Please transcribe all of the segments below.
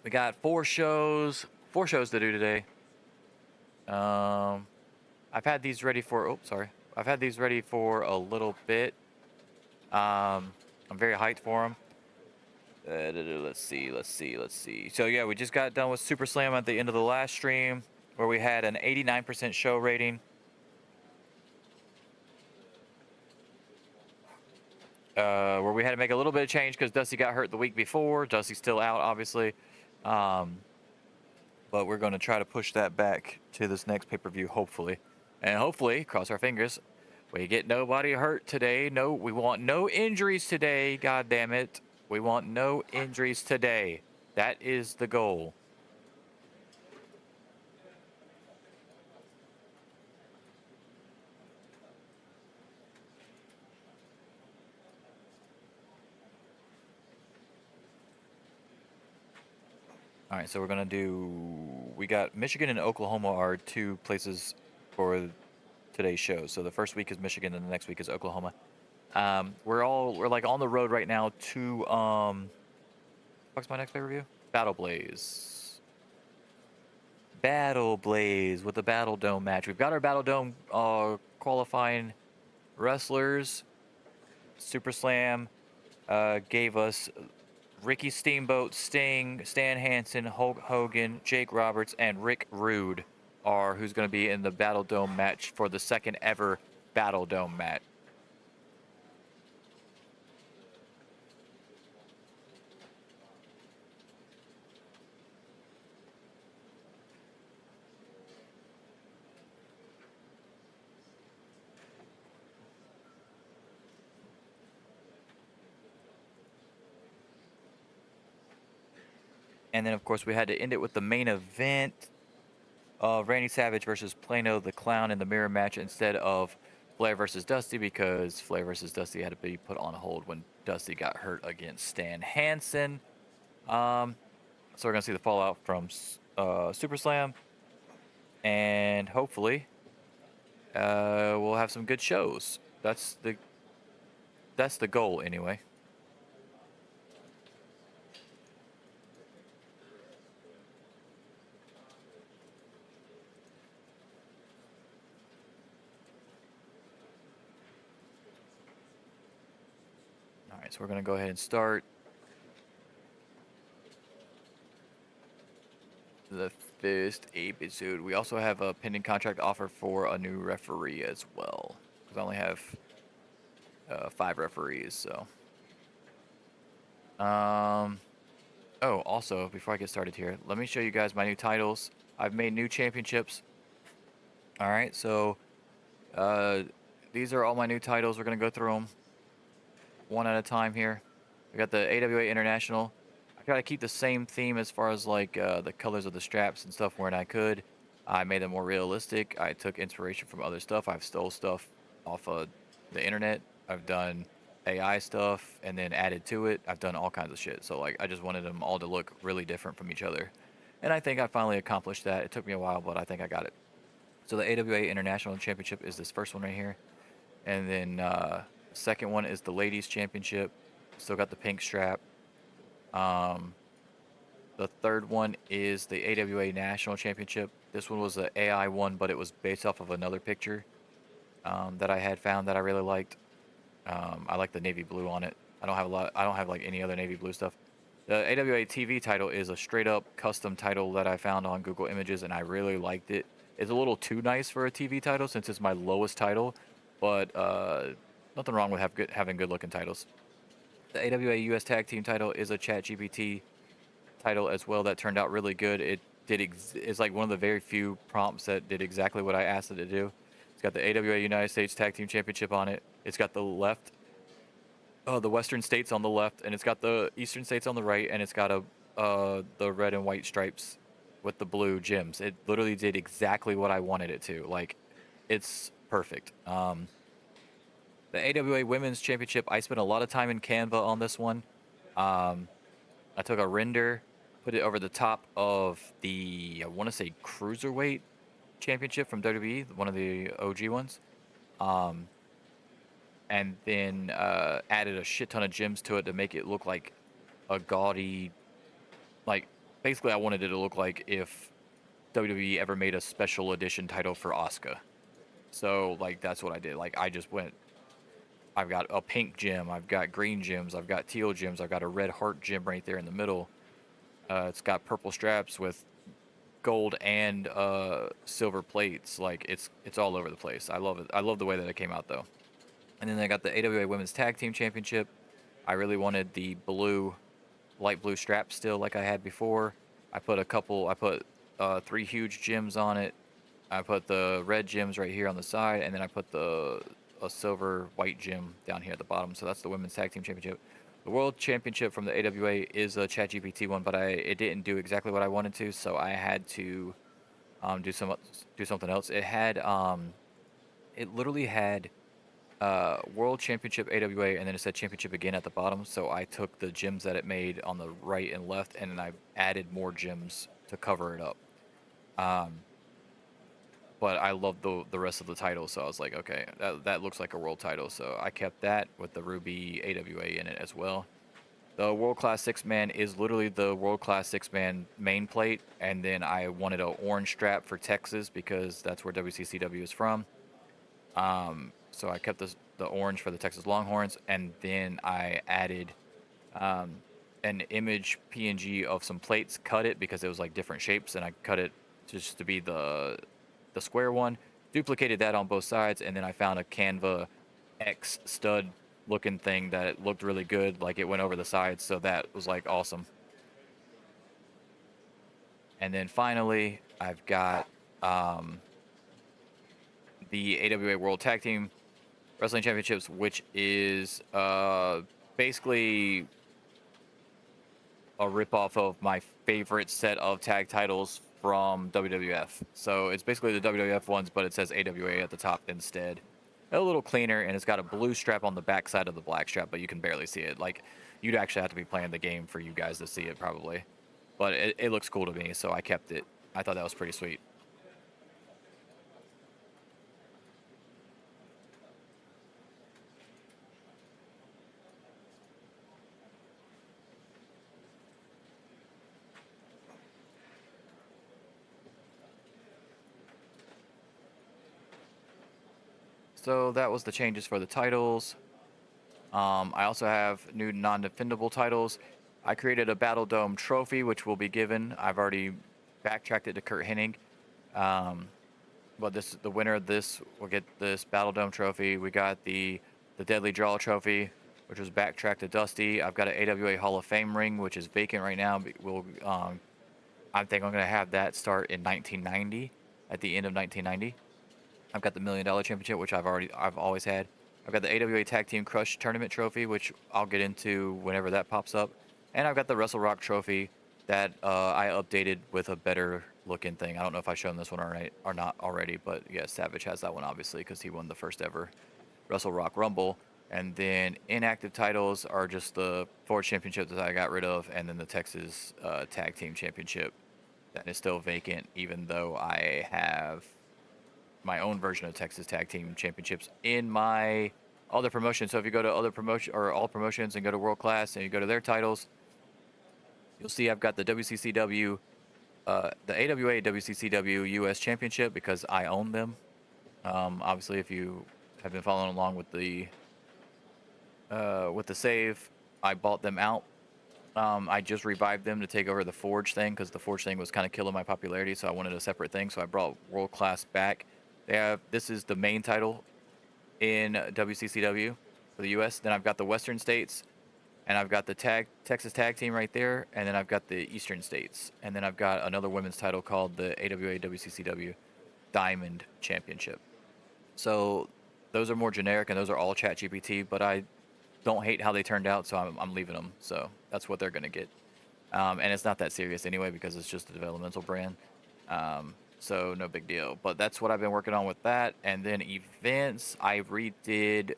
We got four shows to do today. I've had these ready for. Oh, sorry. I've had these ready for a little bit. I'm very hyped for them. Let's see. So yeah, we just got done with Super Slam at the end of the last stream, where we had an 89% show rating. Where we had to make a little bit of change because Dusty got hurt the week before. Dusty's still out, obviously. But we're going to try to push that back to this next pay-per-view, hopefully. And hopefully, cross our fingers, we get nobody hurt today. No, we want no injuries today, god damn it. We want no injuries today. That is the goal. All right, so we're going to do... We got Michigan and Oklahoma are two places for today's show. So the first week is Michigan and the next week is Oklahoma. We're like on the road right now to what's my next pay-per-view? Battle Blaze. Battle Blaze with the Battle Dome match. We've got our Battle Dome qualifying wrestlers. Super Slam gave us Ricky Steamboat, Sting, Stan Hansen, Hulk Hogan, Jake Roberts, and Rick Rude are who's going to be in the Battle Dome match for the second ever Battle Dome match. And then, of course, we had to end it with the main event of Randy Savage versus Plano the Clown in the mirror match instead of Flair versus Dusty, because Flair versus Dusty had to be put on hold when Dusty got hurt against Stan Hansen. So we're going to see the fallout from Super Slam. And hopefully we'll have some good shows. That's the goal, anyway. All right, so we're going to go ahead and start the first episode. We also have a pending contract offer for a new referee as well, because I only have 5 referees. So oh, also, before I get started here, let me show you guys my new titles. I've made new championships. All right, so these are all my new titles. We're going to go through them one at a time here. We got the AWA International. I try to keep the same theme as far as like the colors of the straps and stuff when I could. I made them more realistic. I took inspiration from other stuff. I've stole stuff off of the internet. I've done AI stuff and then added to it. I've done all kinds of shit. So like I just wanted them all to look really different from each other. And I think I finally accomplished that. It took me a while, but I think I got it. So the AWA International Championship is this first one right here. And then the second one is the Ladies Championship. Still got the pink strap. The third one is the AWA National Championship. This one was an AI one, but it was based off of another picture that I had found that I really liked. I like the navy blue on it. I don't have like any other navy blue stuff. The AWA TV title is a straight up custom title that I found on Google Images, and I really liked it. It's a little too nice for a TV title since it's my lowest title, but nothing wrong with having good looking titles. The AWA US Tag Team title is a ChatGPT title as well that turned out really good. It's like one of the very few prompts that did exactly what I asked it to do. It's got the AWA United States Tag Team Championship on it. It's got the Western states on the left, and it's got the Eastern states on the right, and it's got the red and white stripes with the blue gems. It literally did exactly what I wanted it to. Like, it's perfect. The AWA Women's Championship, I spent a lot of time in Canva on this one. I took a render, put it over the top of the, I want to say, Cruiserweight Championship from WWE, one of the OG ones. And then added a shit ton of gems to it to make it look like a gaudy, like basically I wanted it to look like if WWE ever made a special edition title for Asuka. So like that's what I did. Like I just went. I've got a pink gem. I've got green gems. I've got teal gems. I've got a red heart gem right there in the middle. It's got purple straps with gold and silver plates. Like it's all over the place. I love it. I love the way that it came out though. And then I got the AWA Women's Tag Team Championship. I really wanted the blue, light blue strap still like I had before. I put three huge gems on it. I put the red gems right here on the side, and then I put a silver white gem down here at the bottom. So that's the Women's Tag Team Championship. The World Championship from the AWA is a ChatGPT one, but it didn't do exactly what I wanted to, so I had to do something else. It literally had World Championship AWA, and then it said Championship again at the bottom. So I took the gems that it made on the right and left, and then I added more gems to cover it up. Um, but I love the rest of the title, so I was like, okay, that looks like a world title. So I kept that with the Ruby AWA in it as well. The World Class Six Man is literally the World Class Six Man main plate, and then I wanted an orange strap for Texas because that's where WCCW is from. So I kept the orange for the Texas Longhorns, and then I added um, an image PNG of some plates, cut it because it was like different shapes, and I cut it just to be the square one. Duplicated that on both sides, and then I found a Canva X stud looking thing that looked really good, like it went over the sides, so that was like awesome. And then finally, I've got the AWA World Tag Team Wrestling Championships, which is basically a ripoff of my favorite set of tag titles from WWF. So it's basically the WWF ones, but it says AWA at the top instead. A little cleaner, and it's got a blue strap on the back side of the black strap, but you can barely see it. Like, you'd actually have to be playing the game for you guys to see it, probably. But it looks cool to me, so I kept it. I thought that was pretty sweet. So that was the changes for the titles. I also have new non-defendable titles. I created a Battle Dome trophy, which will be given. I've already backtracked it to Kurt Hennig. Um, but the winner of this will get this Battle Dome trophy. We got the Deadly Draw trophy, which was backtracked to Dusty. I've got an AWA Hall of Fame ring, which is vacant right now. I think I'm gonna have that start in 1990, at the end of 1990. I've got the $1 Million Championship, which I've always had. I've got the AWA Tag Team Crush Tournament Trophy, which I'll get into whenever that pops up. And I've got the Wrestle Rock Trophy that I updated with a better looking thing. I don't know if I've shown this one or not already, but yeah, Savage has that one obviously because he won the first ever Wrestle Rock Rumble. And then inactive titles are just the Forge Championship that I got rid of, and then the Texas Tag Team Championship that is still vacant, even though I have my own version of Texas Tag Team Championships in my other promotions. So if you go to other promotion or all promotions and go to World Class and you go to their titles, you'll see I've got the WCCW, the AWA WCCW US Championship because I own them. Obviously, if you have been following along with the save, I bought them out. I just revived them to take over the Forge thing because the Forge thing was kind of killing my popularity, so I wanted a separate thing. So I brought World Class back. This is the main title in WCCW for the US. Then I've got the Western States, and I've got the Texas Tag Team right there, and then I've got the Eastern States, and then I've got another women's title called the AWA WCCW Diamond Championship. So those are more generic, and those are all ChatGPT, but I don't hate how they turned out, so I'm leaving them. So that's what they're gonna get, and it's not that serious anyway because it's just a developmental brand. So no big deal. But that's what I've been working on with that. And then events, I redid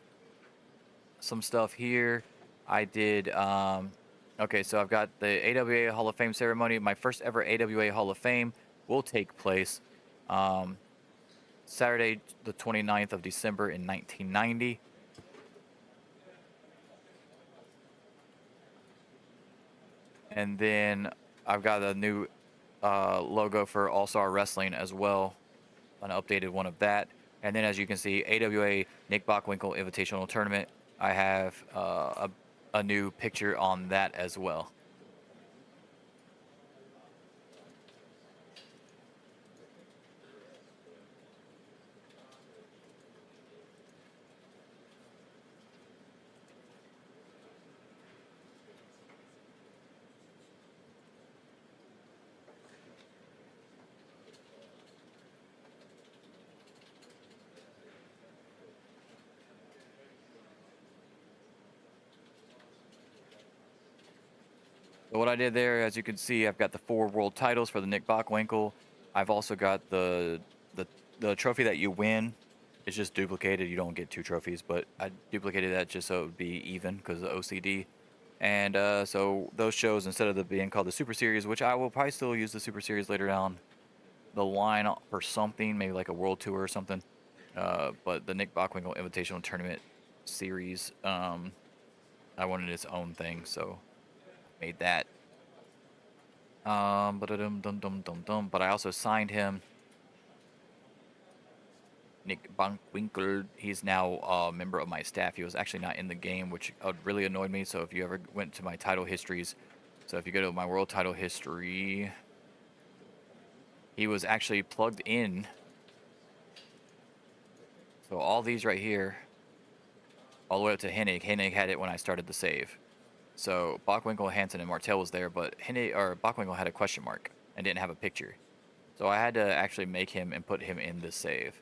some stuff here. I did. Okay, so I've got the AWA Hall of Fame ceremony. My first ever AWA Hall of Fame will take place Saturday, the 29th of December in 1990. And then I've got a new logo for All Star Wrestling as well, an updated one of that. And then as you can see, AWA Nick Bockwinkel Invitational Tournament. I have a new picture on that as well. So what I did there, as you can see, I've got the 4 world titles for the Nick Bockwinkel. I've also got the the trophy that you win. It's just duplicated. You don't get 2 trophies, but I duplicated that just so it would be even because of the OCD. And so those shows, instead of the being called the Super Series, which I will probably still use the Super Series later down the line for something, maybe like a World Tour or something. But the Nick Bockwinkel Invitational Tournament Series, I wanted its own thing, so made that. But I also signed him, Nick Bockwinkel. He's now a member of my staff. He was actually not in the game, which really annoyed me. So if you ever went to my title histories, so if you go to my world title history, he was actually plugged in. So all these right here, all the way up to Hennig. Hennig had it when I started the save. So Bockwinkel, Hansen, and Martel was there, but Bockwinkel had a question mark and didn't have a picture. So I had to actually make him and put him in the save.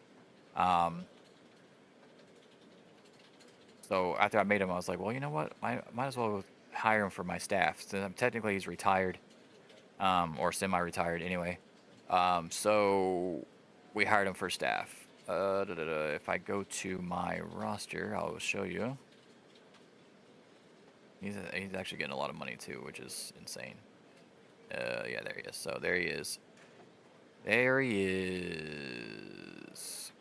So after I made him, I was like, well, you know what? I might as well hire him for my staff. So technically he's retired, or semi-retired anyway. So we hired him for staff. If I go to my roster, I'll show you. He's actually getting a lot of money too, which is insane. Yeah, there he is. So there he is. There he is.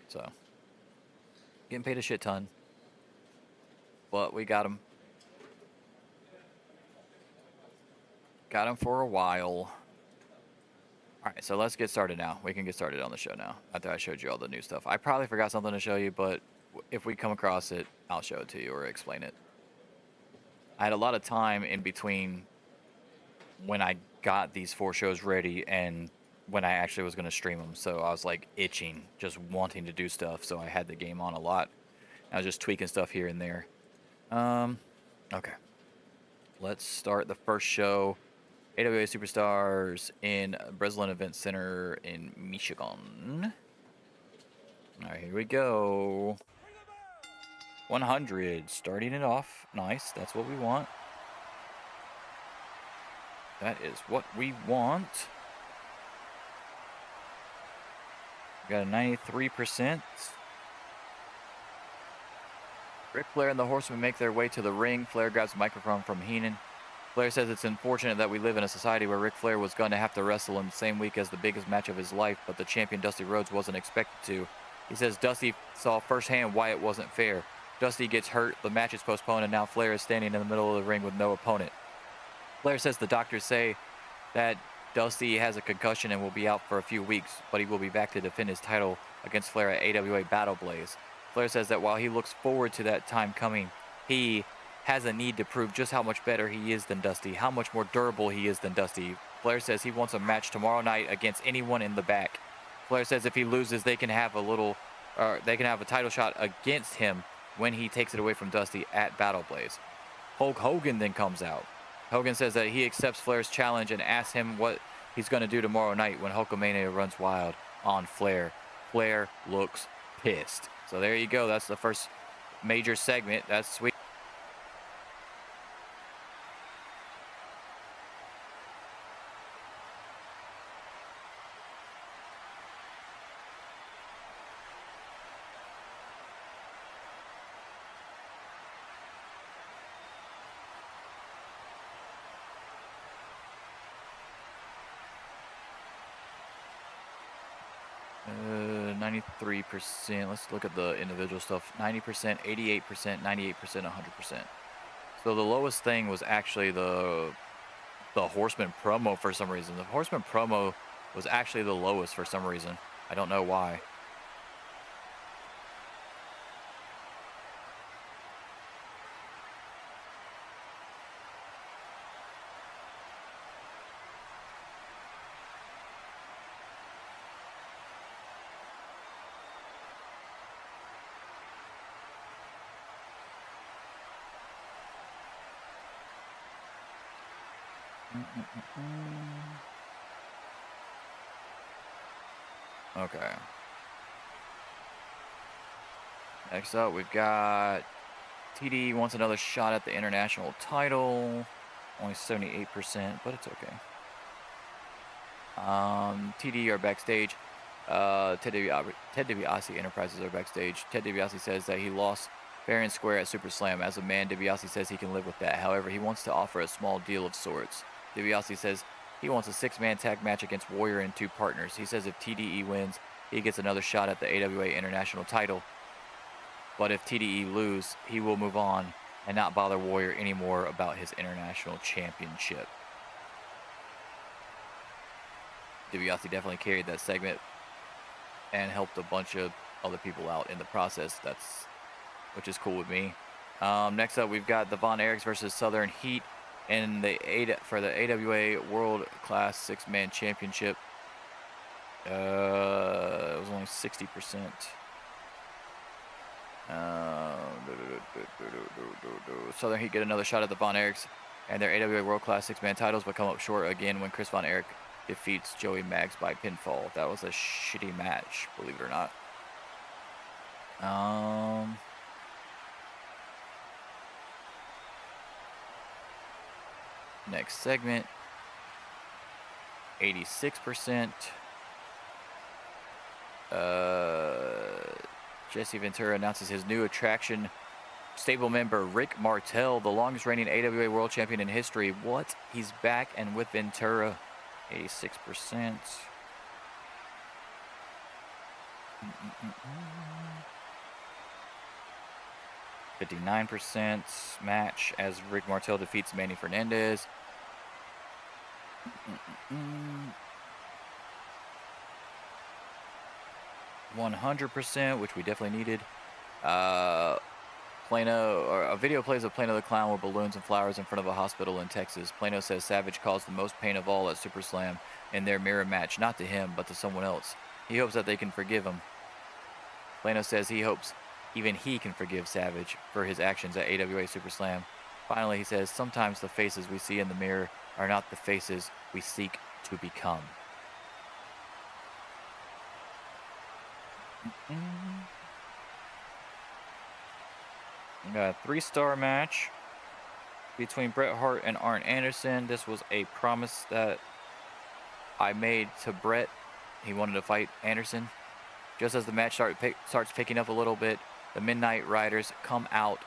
So getting paid a shit ton, but we got him. Got him for a while. All right, so let's get started now. We can get started on the show now. After I showed you all the new stuff, I probably forgot something to show you, but if we come across it, I'll show it to you or explain it. I had a lot of time in between when I got these 4 shows ready and when I actually was going to stream them. So I was like itching, just wanting to do stuff. So I had the game on a lot. I was just tweaking stuff here and there. Okay. Let's start the first show. AWA Superstars in Breslin Event Center in Michigan. All right, here we go. 100, starting it off. Nice, that's what we want. That is what we want. We got a 93%. Ric Flair and the Horsemen make their way to the ring. Flair grabs the microphone from Heenan. Flair says it's unfortunate that we live in a society where Ric Flair was going to have to wrestle in the same week as the biggest match of his life, but the champion Dusty Rhodes wasn't expected to. He says Dusty saw firsthand why it wasn't fair. Dusty gets hurt, the match is postponed, and now Flair is standing in the middle of the ring with no opponent. Flair says the doctors say that Dusty has a concussion and will be out for a few weeks, but he will be back to defend his title against Flair at AWA Battle Blaze. Flair says that while he looks forward to that time coming, he has a need to prove just how much better he is than Dusty, how much more durable he is than Dusty. Flair says he wants a match tomorrow night against anyone in the back. Flair says if he loses, they can have a title shot against him when he takes it away from Dusty at Battle Blaze. Hulk Hogan then comes out. Hogan says that he accepts Flair's challenge and asks him what he's going to do tomorrow night when Hulkamania runs wild on Flair. Flair looks pissed. So there you go. That's the first major segment. That's sweet. Uh, 93%. Let's look at the individual stuff. 90%, 88%, 98%, 100%. So the lowest thing was actually the Horseman promo for some reason. The Horseman promo was actually the lowest for some reason. I don't know why. Okay. Next up, we've got TD wants another shot at the international title. Only 78%, but it's okay. TD are backstage. Ted DiBiase Enterprises are backstage. Ted DiBiase says that he lost fair and square at SummerSlam. As a man, DiBiase says he can live with that. However, he wants to offer a small deal of sorts. DiBiase says he wants a 6-man tag match against Warrior and 2 partners. He says if TDE wins, he gets another shot at the AWA International title. But if TDE lose, he will move on and not bother Warrior anymore about his international championship. DiBiase definitely carried that segment and helped a bunch of other people out in the process. Which is cool with me. Next up, we've got the Von Erichs versus Southern Heat in for the AWA World Class 6-Man Championship. It was only 60%. Southern Heat get another shot at the Von Erichs and their AWA World Class 6-Man titles, but come up short again when Chris Von Erich defeats Joey Maggs by pinfall. That was a shitty match, believe it or not. Next segment, 86%. Jesse Ventura announces his new attraction. Stable member Rick Martel, the longest reigning AWA World Champion in history. What? He's back and with Ventura. 86%. 59% match as Rick Martel defeats Manny Fernandez. 100%, which we definitely needed. A video plays of Plano the Clown with balloons and flowers in front of a hospital in Texas. Plano says Savage caused the most pain of all at SuperSlam in their mirror match, not to him, but to someone else. He hopes that they can forgive him. Plano says he hopes even he can forgive Savage for his actions at AWA SuperSlam. Finally, he says, sometimes the faces we see in the mirror are not the faces we seek to become. We got a 3-star match between Bret Hart and Arn Anderson. This was a promise that I made to Bret. He wanted to fight Anderson. Just as the match starts picking up a little bit, the Midnight Riders come out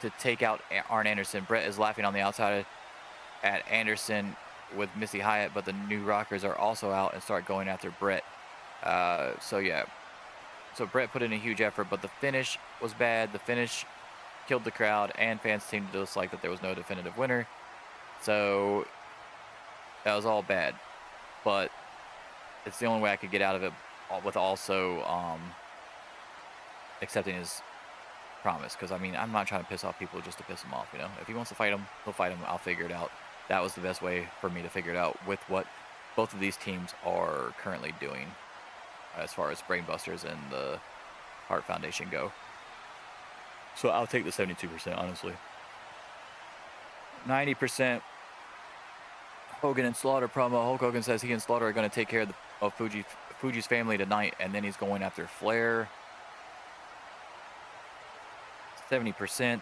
to take out Arn Anderson. Bret is laughing on the outside at Anderson with Missy Hyatt, but the New Rockers are also out and start going after Bret. So Bret put in a huge effort, but the finish was bad. The finish killed the crowd, and fans seemed to dislike that there was no definitive winner. So that was all bad. But it's the only way I could get out of it, with also accepting his promise. Because, I mean, I'm not trying to piss off people just to piss them off, you know? If he wants to fight him, he'll fight him. I'll figure it out. That was the best way for me to figure it out with what both of these teams are currently doing as far as Brainbusters and the Hart Foundation go. So I'll take the 72%, honestly. 90% Hogan and Slaughter promo. Hulk Hogan says he and Slaughter are going to take care of Fuji's family tonight, and then he's going after Flair. 70%.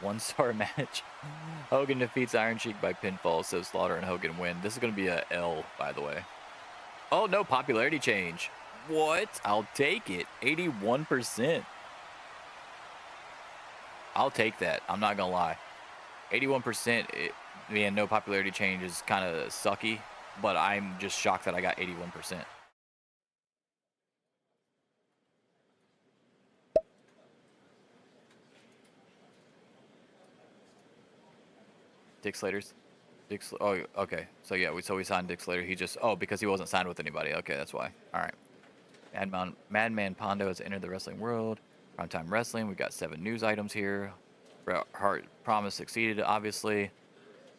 1-star match. Hogan defeats Iron Sheik by pinfall, so Slaughter and Hogan win. This is going to be a L, by the way. Oh, no popularity change. What? I'll take it. 81%. I'll take that. I'm not going to lie. 81%, man, no popularity change is kind of sucky, but I'm just shocked that I got 81%. Dick Slater's. Oh, okay. So yeah, we signed Dick Slater. He just because he wasn't signed with anybody. Okay, that's why. All right. Madman Pondo has entered the wrestling world. Primetime Wrestling. We got 7 news items here. Bret Hart Promise succeeded, obviously.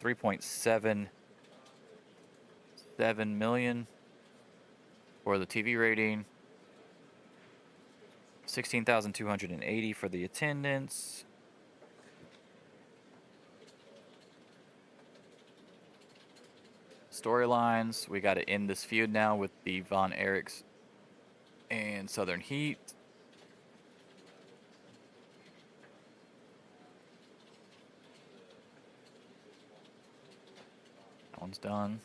3.77 million for the TV rating. 16,280 for the attendance. Storylines. We got to end this feud now with the Von Erichs and Southern Heat. That one's done.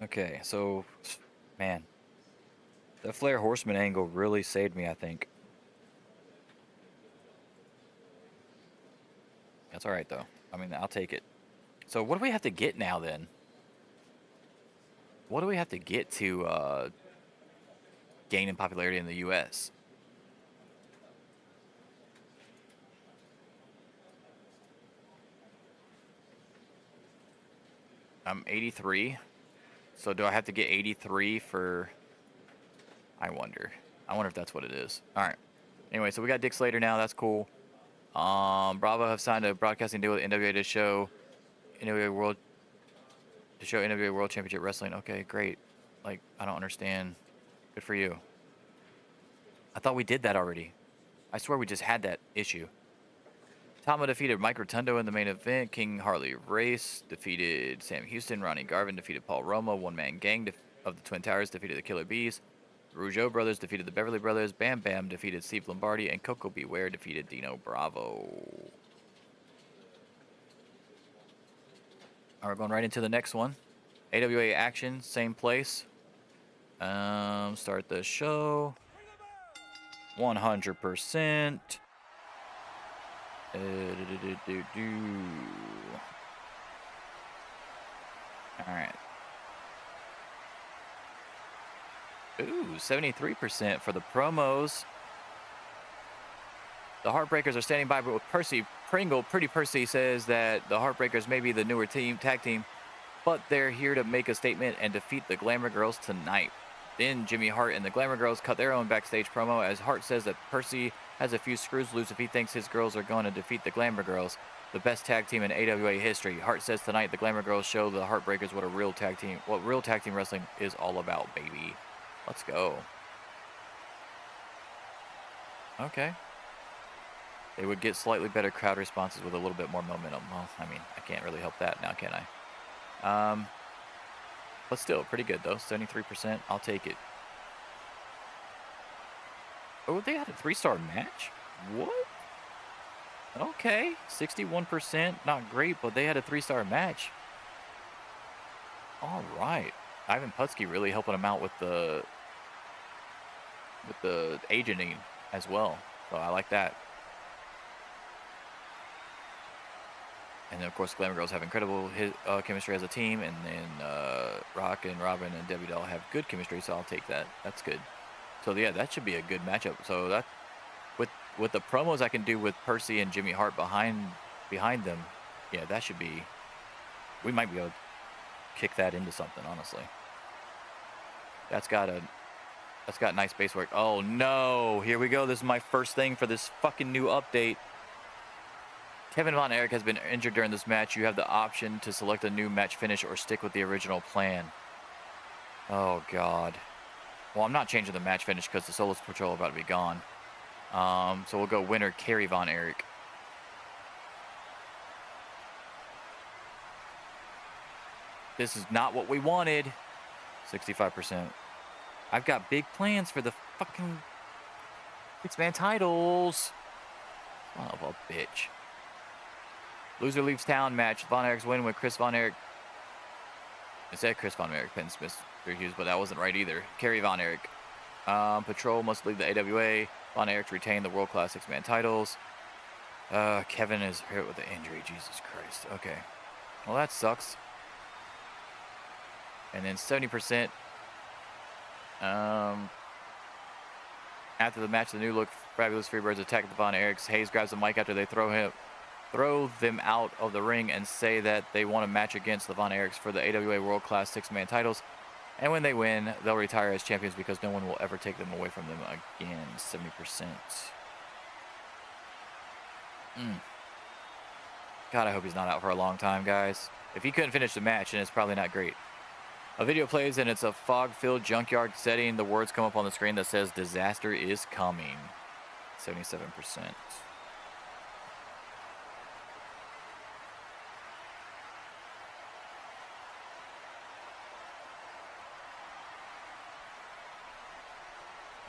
Okay, so, man, the Flair Horseman angle really saved me, I think. That's all right, though. I mean, I'll take it. So what do we have to get now, then? What do we have to get to gain in popularity in the U.S.? I'm 83. So do I have to get 83 for... I wonder if that's what it is. All right. Anyway, so we got Dick Slater now. That's cool. Bravo have signed a broadcasting deal with NWA to show NWA World Championship Wrestling. Okay, great. Like, I don't understand. Good for you. I thought we did that already. I swear we just had that issue. Tama defeated Mike Rotundo in the main event. King Harley Race defeated Sam Houston. Ronnie Garvin defeated Paul Roma. One Man Gang of the Twin Towers defeated the Killer Bees. Rougeau Brothers defeated the Beverly Brothers. Bam Bam defeated Steve Lombardi. And Coco Beware defeated Dino Bravo. All right, we're going right into the next one. AWA Action, same place. Start the show. 100%. Alright. Ooh, 73% for the promos. The Heartbreakers are standing by, but with Percy Pringle, Pretty Percy says that the Heartbreakers may be the newer tag team, but they're here to make a statement and defeat the Glamour Girls tonight. Then Jimmy Hart and the Glamour Girls cut their own backstage promo as Hart says that Percy has a few screws loose if he thinks his girls are going to defeat the Glamour Girls, the best tag team in AWA history. Hart says tonight the Glamour Girls show the Heartbreakers what real tag team wrestling is all about, baby. Let's go. Okay. They would get slightly better crowd responses with a little bit more momentum. Well, I mean, I can't really help that now, can I? But still, pretty good, though. 73%. I'll take it. Oh, they had a 3-star match? What? Okay. 61%. Not great, but they had a 3-star match. All right. Ivan Putski really helping them out with the agenting as well. So I like that. And then, of course, Glamour Girls have incredible chemistry as a team. And then Rock and Robin and Debbie Doll have good chemistry, so I'll take that. That's good. So, yeah, that should be a good matchup. So, that with the promos I can do with Percy and Jimmy Hart behind them, yeah, that should be... We might be able to kick that into something, honestly. That's got nice base work. Oh, no. Here we go. This is my first thing for this fucking new update. Kevin Von Erich has been injured during this match. You have the option to select a new match finish or stick with the original plan. Oh, God. Well, I'm not changing the match finish because the Soloist Patrol are about to be gone. So we'll go winner, Kerry Von Erich. This is not what we wanted. 65%. I've got big plans for the fucking 6-man titles. Son of a bitch. Loser leaves town match. Von Erich's win with Chris Von Erich. It said Chris Von Erich, Penn Smith, Hughes, but that wasn't right either. Kerry Von Erich. Patrol must leave the AWA. Von Erich retain the World Class 6-man titles. Kevin is hurt with an injury. Jesus Christ. Okay. Well, that sucks. And then 70%. After the match, the new look Fabulous Freebirds attack the Von Erichs. Hayes grabs the mic after they throw them out of the ring and say that they want a match against the Von Erichs for the AWA World Class 6-man titles. And when they win, they'll retire as champions because no one will ever take them away from them again. 70%. God, I hope he's not out for a long time, guys. If he couldn't finish the match, then it's probably not great. A video plays and it's a fog-filled junkyard setting. The words come up on the screen that says disaster is coming. 77%.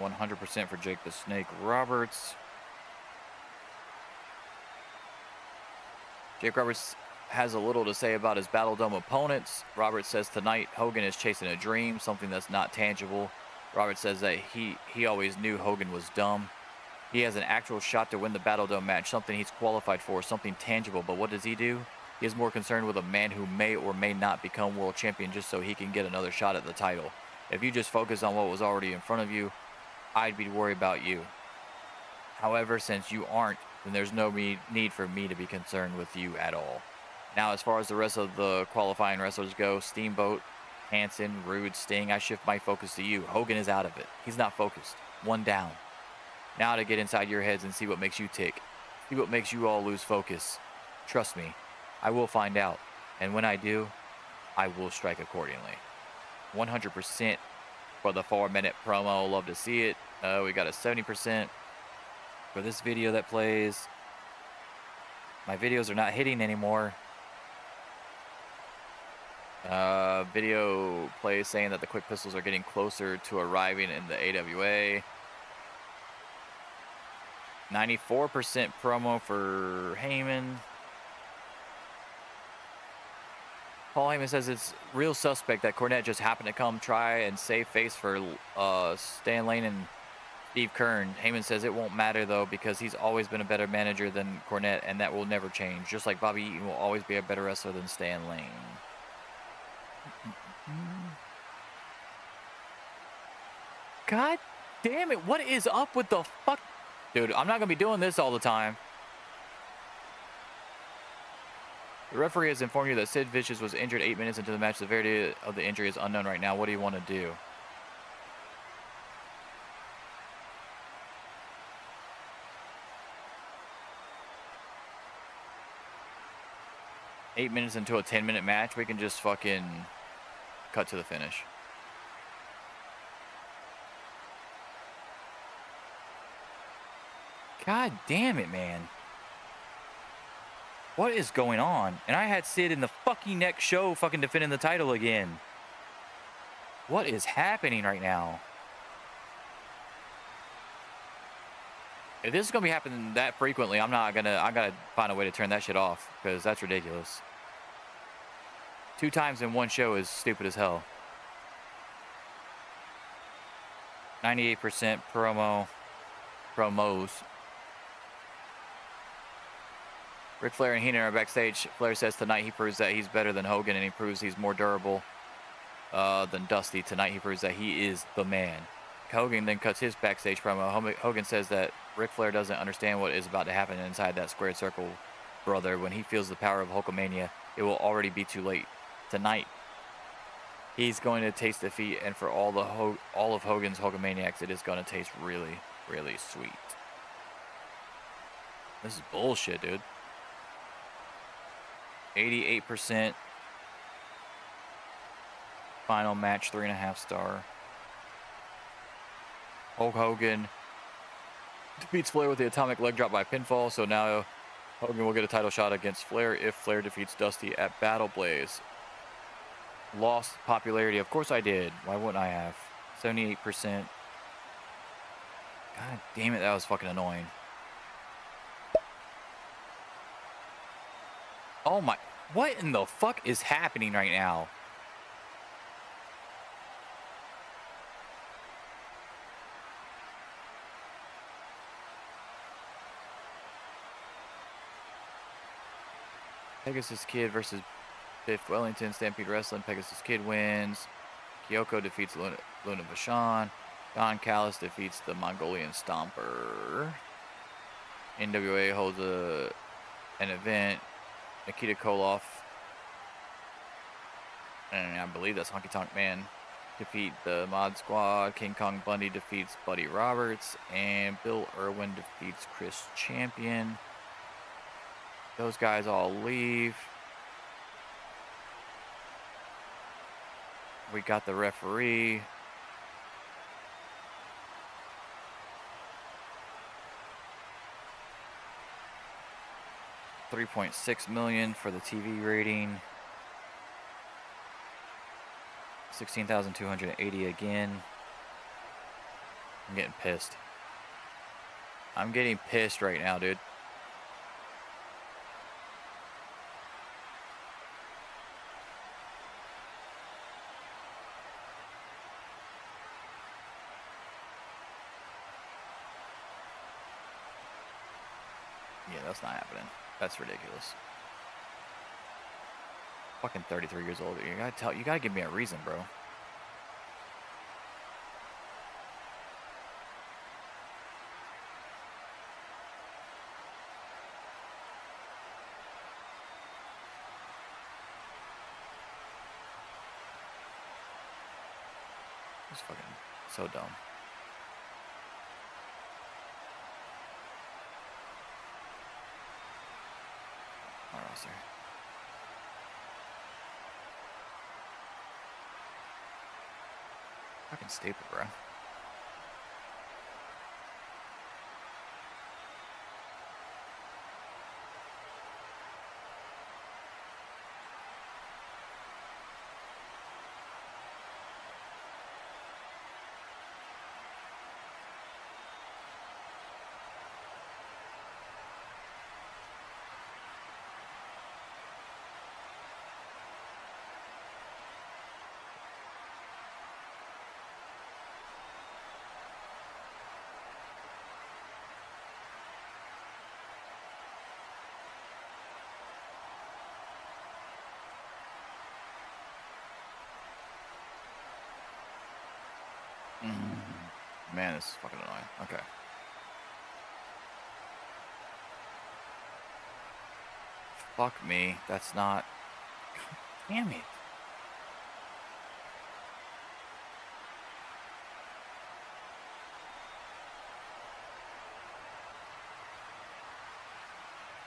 $100% for Jake the Snake Roberts. Jake Roberts has a little to say about his Battle Dome opponents. Roberts says tonight Hogan is chasing a dream, something that's not tangible. Roberts says that he always knew Hogan was dumb. He has an actual shot to win the Battle Dome match, something he's qualified for, something tangible. But what does he do? He is more concerned with a man who may or may not become world champion just so he can get another shot at the title. If you just focus on what was already in front of you, I'd be worried about you. However, since you aren't, then there's no need for me to be concerned with you at all. Now, as far as the rest of the qualifying wrestlers go, Steamboat, Hanson, Rude, Sting, I shift my focus to you. Hogan is out of it. He's not focused. One down. Now to get inside your heads and see what makes you tick. See what makes you all lose focus. Trust me, I will find out. And when I do, I will strike accordingly. 100% for the 4-minute promo. Love to see it. We got a 70% for this video that plays. My videos are not hitting anymore. Video plays saying that the Quick Pistols are getting closer to arriving in the AWA. 94% promo for Heyman. Paul Heyman says it's real suspect that Cornette just happened to come try and save face for Stan Lane and Steve Keirn. Heyman says it won't matter though because he's always been a better manager than Cornette and that will never change. Just like Bobby Eaton will always be a better wrestler than Stan Lane. God damn it, what is up with the fuck? Dude, I'm not going to be doing this all the time. The referee has informed you that Sid Vicious was injured 8 minutes into the match. The severity of the injury is unknown right now. What do you want to do? Eight minutes into a 10-minute match, we can just fucking cut to the finish. God damn it, man. What is going on? And I had Sid in the fucking next show fucking defending the title again. What is happening right now? If this is going to be happening that frequently, I gotta find a way to turn that shit off because that's ridiculous. 2 times in one show is stupid as hell. 98% promos. Ric Flair and Heenan are backstage. Flair says tonight he proves that he's better than Hogan and he proves he's more durable than Dusty. Tonight he proves that he is the man. Hogan then cuts his backstage promo. Hogan says that Ric Flair doesn't understand what is about to happen inside that squared circle, brother. When he feels the power of Hulkamania, it will already be too late. Tonight, he's going to taste defeat, and for all of Hogan's Hulkamaniacs, it is going to taste really, really sweet. This is bullshit, dude. 88%. Final match, 3.5 star. Hulk Hogan defeats Flair with the atomic leg drop by pinfall. So now Hogan will get a title shot against Flair if Flair defeats Dusty at Battle Blaze. Lost popularity. Of course I did. Why wouldn't I have? 78%. God damn it, that was fucking annoying. Oh my, what in the fuck is happening right now? Pegasus Kid versus Biff Wellington, Stampede Wrestling. Pegasus Kid wins. Kyoko defeats Luna Vachon. Don Callis defeats the Mongolian Stomper. NWA holds an event. Nikita Koloff, and I believe that's Honky Tonk Man, defeat the Mod Squad. King Kong Bundy defeats Buddy Roberts, and Bill Irwin defeats Chris Champion. Those guys all leave. We got the referee. $3.6 million for the TV rating. 16,280 again. I'm getting pissed. I'm getting pissed right now, dude. Yeah, that's not happening. That's ridiculous. Fucking 33 years old. You gotta give me a reason, bro. It's fucking so dumb. My roster. Fucking stupid, bro. Man, this is fucking annoying. Okay. Fuck me. That's not... God damn it.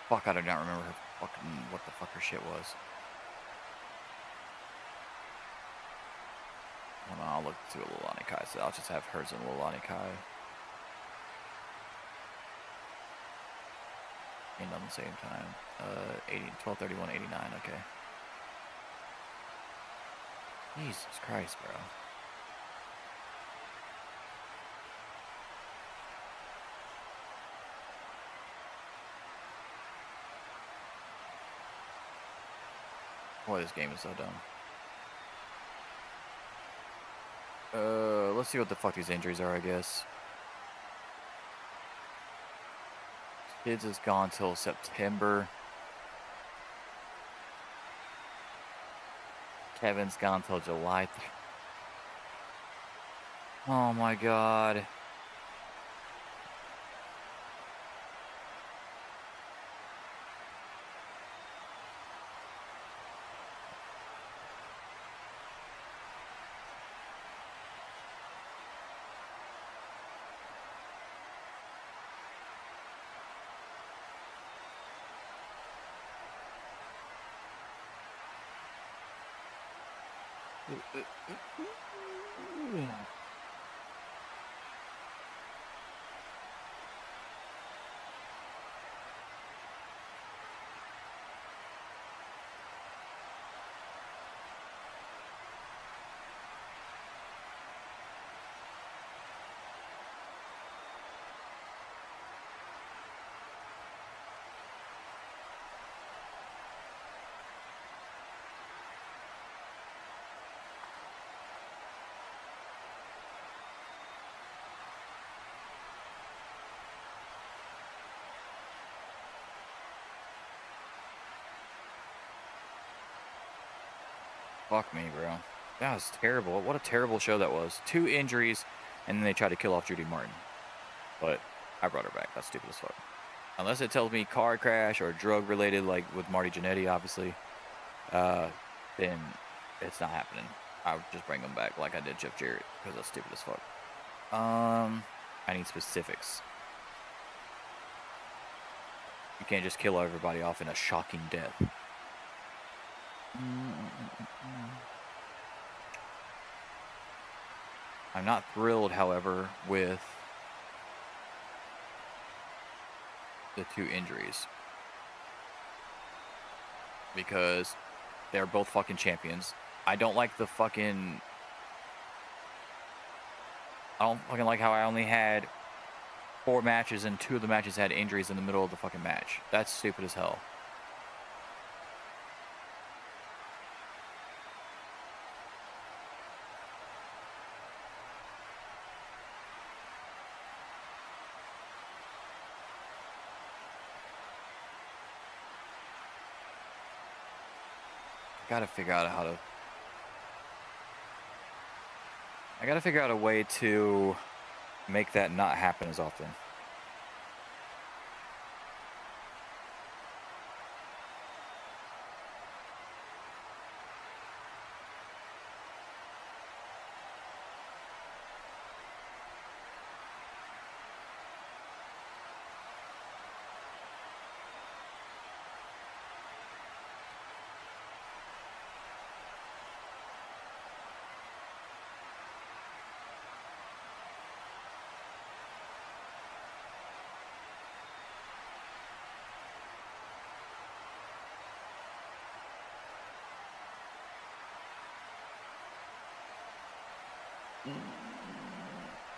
Fuck, I do not remember her fucking... what the fuck her shit was. Hold on, I'll look to a Lilani Kai. So I'll just have hers and Lilani Kai. And on the same time. 12/31/89, okay. Jesus Christ, bro. Boy, this game is so dumb. Let's see what the fuck these injuries are, I guess. Kids is gone till September. Kevin's gone till July. Oh my god. Fuck me, bro. That was terrible. What a terrible show that was. 2 injuries. And then they tried to kill off Judy Martin. But I brought her back. That's stupid as fuck. Unless it tells me car crash or drug related, like with Marty Jannetty, obviously, then it's not happening. I would just bring them back like I did Jeff Jarrett, because that's stupid as fuck. I need specifics. You can't just kill everybody off in a shocking death. I'm not thrilled, however, with the 2 injuries. Because they're both fucking champions. I don't like the fucking... I don't fucking like how I only had 4 matches and 2 of the matches had injuries in the middle of the fucking match. That's stupid as hell. I gotta figure out a way to make that not happen as often.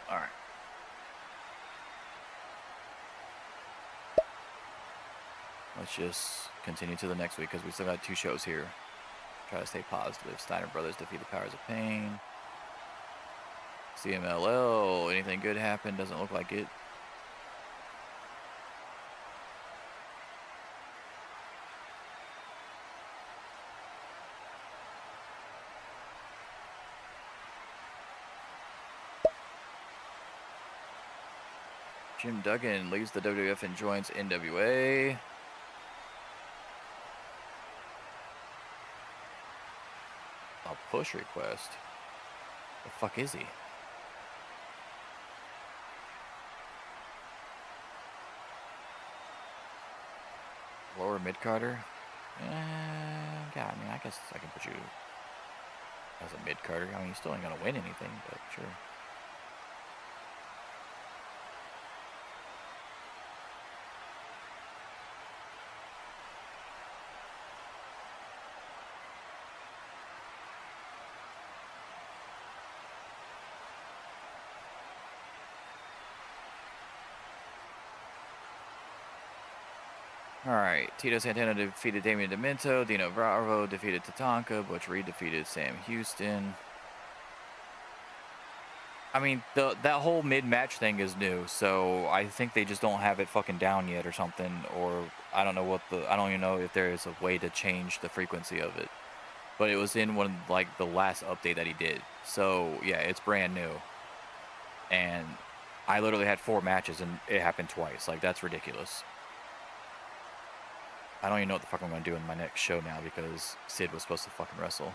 All right. Let's just continue to the next week because we still got 2 shows here. Try to stay positive. Steiner Brothers defeat the Powers of Pain. CMLL. Anything good happen? Doesn't look like it. Jim Duggan leaves the WWF and joins NWA. A push request? The fuck is he? Lower mid-carder? Yeah, I mean, I guess I can put you as a mid-carder. I mean, you still ain't gonna win anything, but sure. All right, Tito Santana defeated Damian Demento. Dino Bravo defeated Tatanka. Butch Reed defeated Sam Houston. I mean, that whole mid-match thing is new, so I think they just don't have it fucking down yet or something, or I don't know I don't even know if there is a way to change the frequency of it. But it was in like the last update that he did. So, yeah, it's brand new. And I literally had 4 matches and it happened twice. Like, that's ridiculous. I don't even know what the fuck I'm going to do in my next show now because Sid was supposed to fucking wrestle.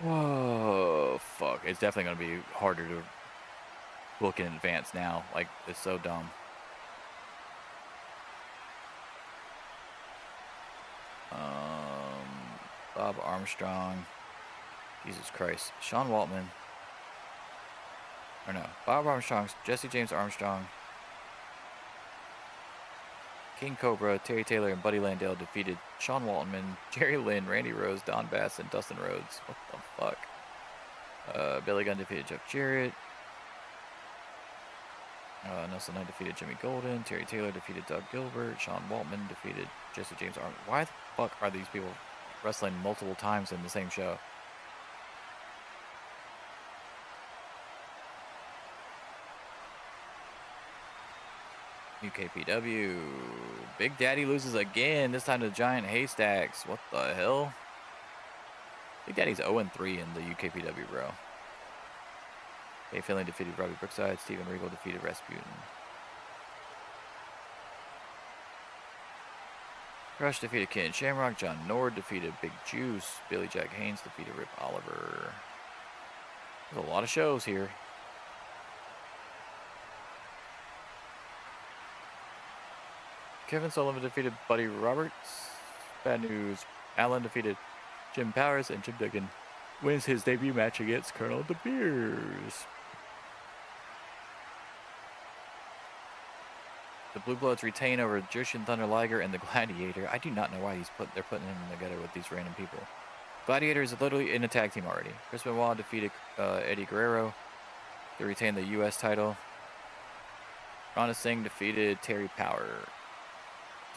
Whoa, fuck. It's definitely going to be harder to book in advance now. Like, it's so dumb. Bob Armstrong. Jesus Christ. Sean Waltman. Or no. Bob Armstrong. Jesse James Armstrong. King Cobra, Terry Taylor, and Buddy Landale defeated Sean Waltman, Jerry Lynn, Randy Rose, Don Bass, and Dustin Rhodes. What the fuck? Billy Gunn defeated Jeff Jarrett. Nelson Knight defeated Jimmy Golden. Terry Taylor defeated Doug Gilbert. Sean Waltman defeated Jesse James Armstrong. Why the fuck are these people wrestling multiple times in the same show? UKPW. Big Daddy loses again, this time to Giant Haystacks. What the hell? Big Daddy's 0-3 in the UKPW, bro. Kay Finley defeated Robbie Brookside. Steven Regal defeated Rasputin. Crush defeated Ken Shamrock. John Nord defeated Big Juice. Billy Jack Haynes defeated Rip Oliver. There's a lot of shows here. Kevin Sullivan defeated Buddy Roberts. Bad news. Allen defeated Jim Powers, and Jim Duggan wins his debut match against Colonel De Beers. The Blue Bloods retain over Jushin Thunder Liger and the Gladiator. I do not know why they're putting him together with these random people. Gladiator is literally in a tag team already. Chris Benoit defeated Eddie Guerrero to retain the U.S. title. Ronda Singh defeated Terry Power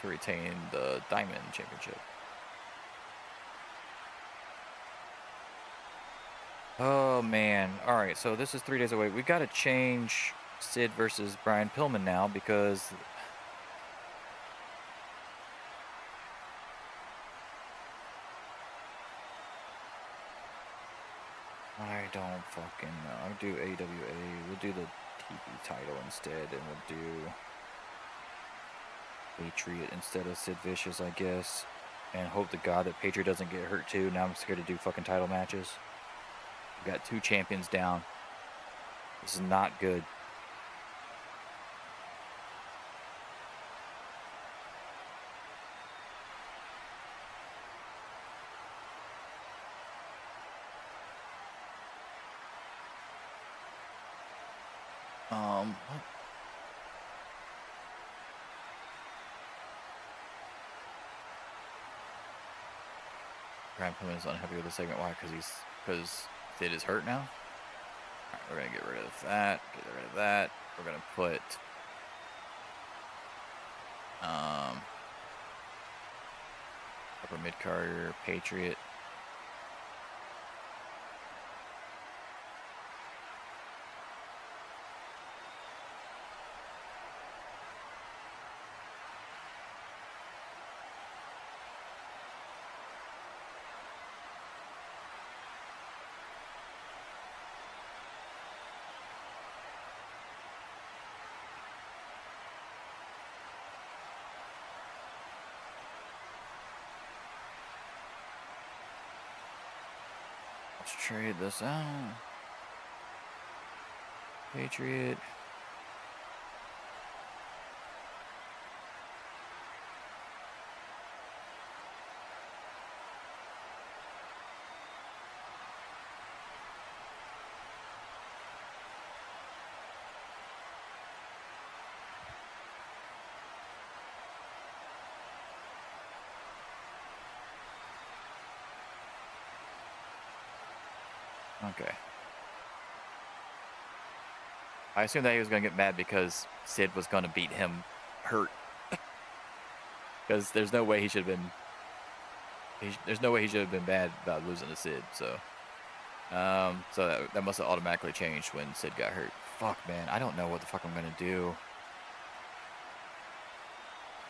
to retain the Diamond Championship. Oh, man. All right, so this is 3 days away. We got to change Sid versus Brian Pillman now because... I don't fucking know. I'll do AWA. We'll do the TV title instead, and we'll do Patriot instead of Sid Vicious, I guess. And hope to God that Patriot doesn't get hurt too. Now I'm scared to do fucking title matches. We've got 2 champions down. This is not good. What? Brian Pillman is unhappy with the segment. Why? Because Sid is hurt now. All right, we're gonna get rid of that. Get rid of that. We're gonna put upper mid carder Patriot. Let's trade this out. Patriot. Okay. I assumed that he was going to get mad because Sid was going to beat him hurt. Because there's no way he should have been... there's no way he should have been bad about losing to Sid, so... so that must have automatically changed when Sid got hurt. Fuck, man. I don't know what the fuck I'm going to do.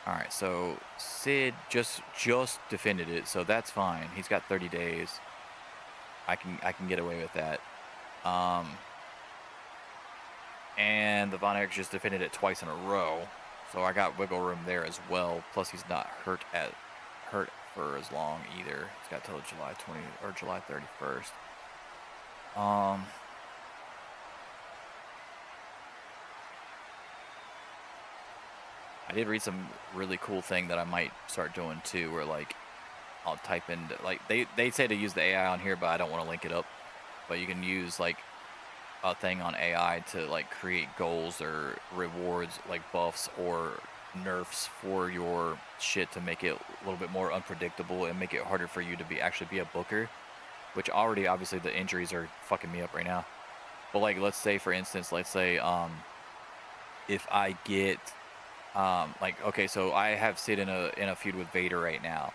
Alright, so Sid just defended it, so that's fine. He's got 30 days. I can get away with that. And the Von Erichs just defended it twice in a row, so I got wiggle room there as well. Plus, he's not hurt for as long either. He's got till July 20 or July 31st. I did read some really cool thing that I might start doing too, where like I'll type in, like, they say to use the AI on here, but I don't want to link it up. But you can use, like, a thing on AI to, like, create goals or rewards, like buffs or nerfs for your shit to make it a little bit more unpredictable and make it harder for you to actually be a booker. Which already, obviously, the injuries are fucking me up right now. But, like, let's say, for instance, if I get, like, okay, so I have Sid in a feud with Vader right now.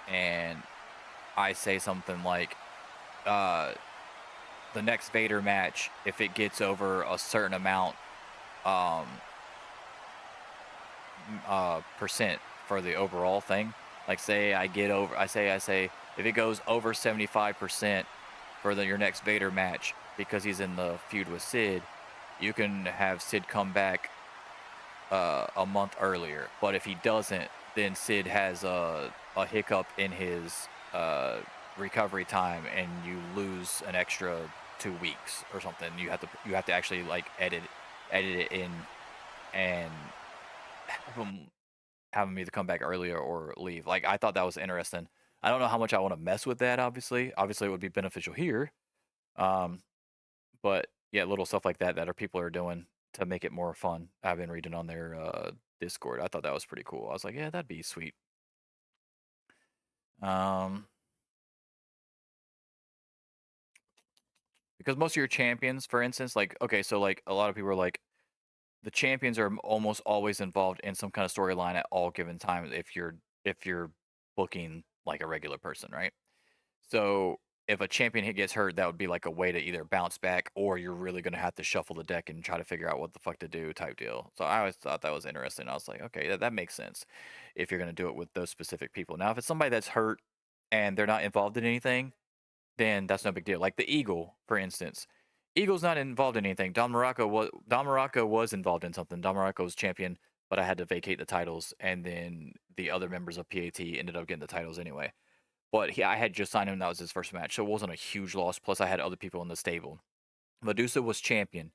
And I say something like, the next Vader match, if it gets over a certain amount, percent for the overall thing, like say I say if it goes over 75% for your next Vader match, because he's in the feud with Sid, you can have Sid come back a month earlier. But if he doesn't, then Sid has a hiccup in his recovery time, and you lose an extra 2 weeks or something. You have to actually like edit it in and have him either come back earlier or leave. Like I thought that was interesting. I don't know how much I want to mess with that. Obviously, it would be beneficial here. Um, but yeah, little stuff like that people are doing to make it more fun. I've been reading on their Discord. I thought that was pretty cool. I was like, yeah, that'd be sweet. Um, because most of your champions, for instance, like okay, so like a lot of people are like the champions are almost always involved in some kind of storyline at all given times if you're booking like a regular person, right? So if a champion hit gets hurt, that would be like a way to either bounce back or you're really gonna have to shuffle the deck and try to figure out what the fuck to do type deal. So I always thought that was interesting. I was like, okay, that makes sense if you're gonna do it with those specific people. Now if it's somebody that's hurt and they're not involved in anything, then that's no big deal. Like the Eagle, for instance. Eagle's not involved in anything. Don Morocco was involved in something. Don Morocco was champion, but I had to vacate the titles, and then the other members of PAT ended up getting the titles anyway. But I had just signed him. That was his first match, so it wasn't a huge loss. Plus, I had other people in the stable. Medusa was champion,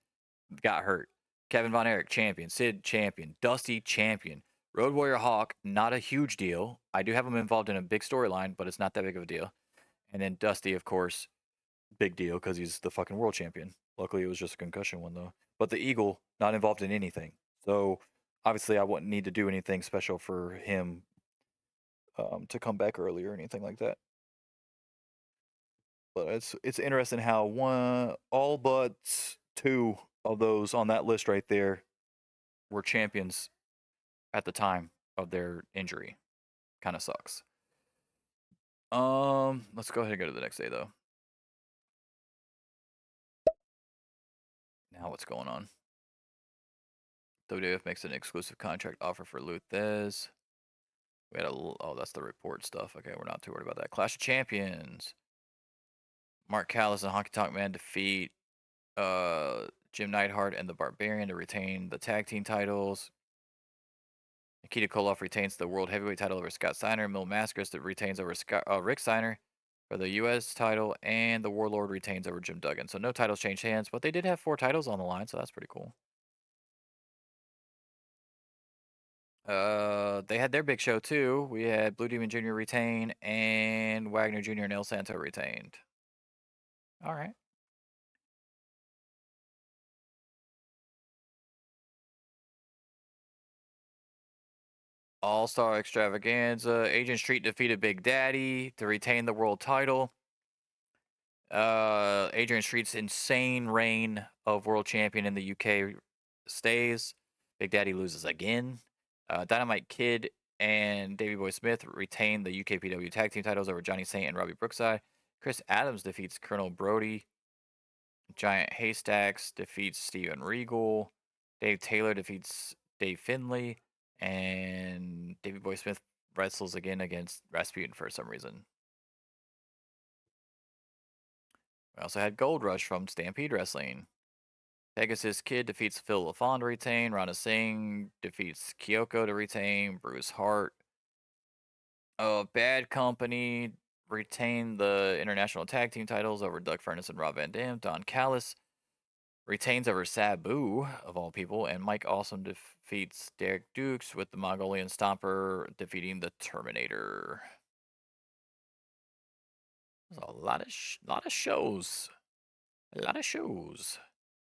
got hurt. Kevin Von Erich champion. Sid champion. Dusty champion. Road Warrior Hawk, not a huge deal. I do have him involved in a big storyline, but it's not that big of a deal. And then Dusty, of course, big deal because he's the fucking world champion. Luckily, it was just a concussion one though. But the Eagle, not involved in anything. So obviously, I wouldn't need to do anything special for him to come back early or anything like that. But it's interesting how all but two of those on that list right there were champions at the time of their injury. Kind of sucks. Let's go ahead and go to the next day though. Now what's going on? WWF makes an exclusive contract offer for Luthez. We had that's the report stuff. Okay, we're not too worried about that. Clash of Champions. Mark Callis and Honky Tonk Man defeat Jim Neidhart and the Barbarian to retain the tag team titles. Nikita Koloff retains the World Heavyweight title over Scott Steiner. Mil Mascaras that retains over Rick Steiner for the U.S. title, and the Warlord retains over Jim Duggan. So no titles changed hands, but they did have 4 titles on the line, so that's pretty cool. They had their big show too. We had Blue Demon Jr. retain and Wagner Jr. and El Santo retained. All right. All Star Extravaganza. Agent Street defeated Big Daddy to retain the world title. Adrian Street's insane reign of world champion in the UK stays. Big Daddy loses again. Dynamite Kid and Davey Boy Smith retain the UKPW tag team titles over Johnny Saint and Robbie Brookside. Chris Adams defeats Colonel Brody. Giant Haystacks defeats Steven Regal. Dave Taylor defeats Dave Finley. And Davey Boy Smith wrestles again against Rasputin for some reason. We also had Gold Rush from Stampede Wrestling. Pegasus Kid defeats Phil LaFon to retain. Rana Singh defeats Kyoko to retain. Bruce Hart. Bad Company retain the international tag team titles over Doug Furnace and Rob Van Dam. Don Callis retains over Sabu, of all people. And Mike Awesome defeats Derek Dukes with the Mongolian Stomper defeating the Terminator. There's a lot of shows. A lot of shows.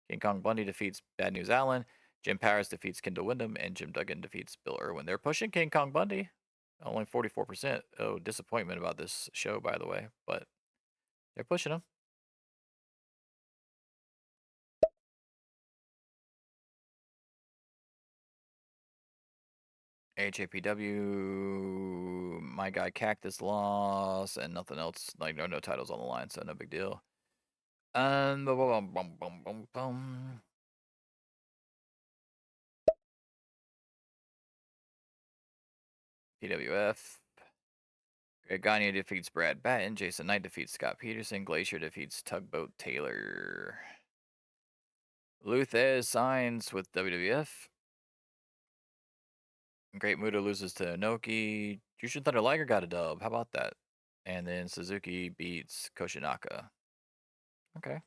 King Kong Bundy defeats Bad News Allen. Jim Paris defeats Kendall Windham, and Jim Duggan defeats Bill Irwin. They're pushing King Kong Bundy. Only 44%. Oh, disappointment about this show, by the way. But they're pushing him. HAPW, my guy Cactus lost, and nothing else. Like, no titles on the line, so no big deal. Bum, bum, bum, bum, bum. PWF. Greg Gagne defeats Brad Batten. Jason Knight defeats Scott Peterson. Glacier defeats Tugboat Taylor. Luthez signs with WWF. Great Muta loses to Inoki. Jushin Thunder Liger got a dub. How about that? And then Suzuki beats Koshinaka. Okay.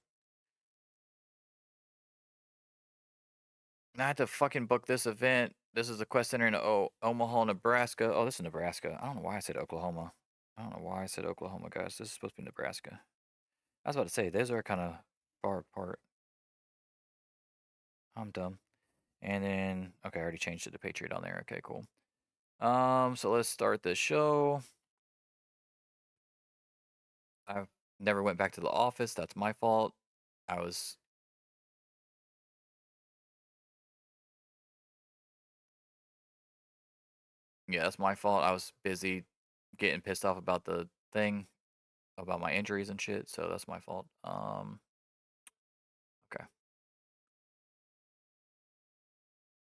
I had to fucking book this event. This is the Quest Center in Omaha, Nebraska. Oh, this is Nebraska. I don't know why I said Oklahoma. I don't know why I said Oklahoma, guys. This is supposed to be Nebraska. I was about to say, those are kind of far apart. I'm dumb. And then, okay, I already changed it to Patriot on there. Okay, cool. So let's start the show. I never went back to the office. That's my fault. I was Yeah, that's my fault. I was busy getting pissed off about the thing, about my injuries and shit, so that's my fault. Okay.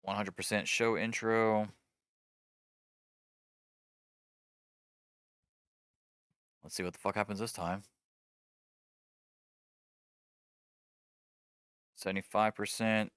100% show intro. Let's see what the fuck happens this time. 75%.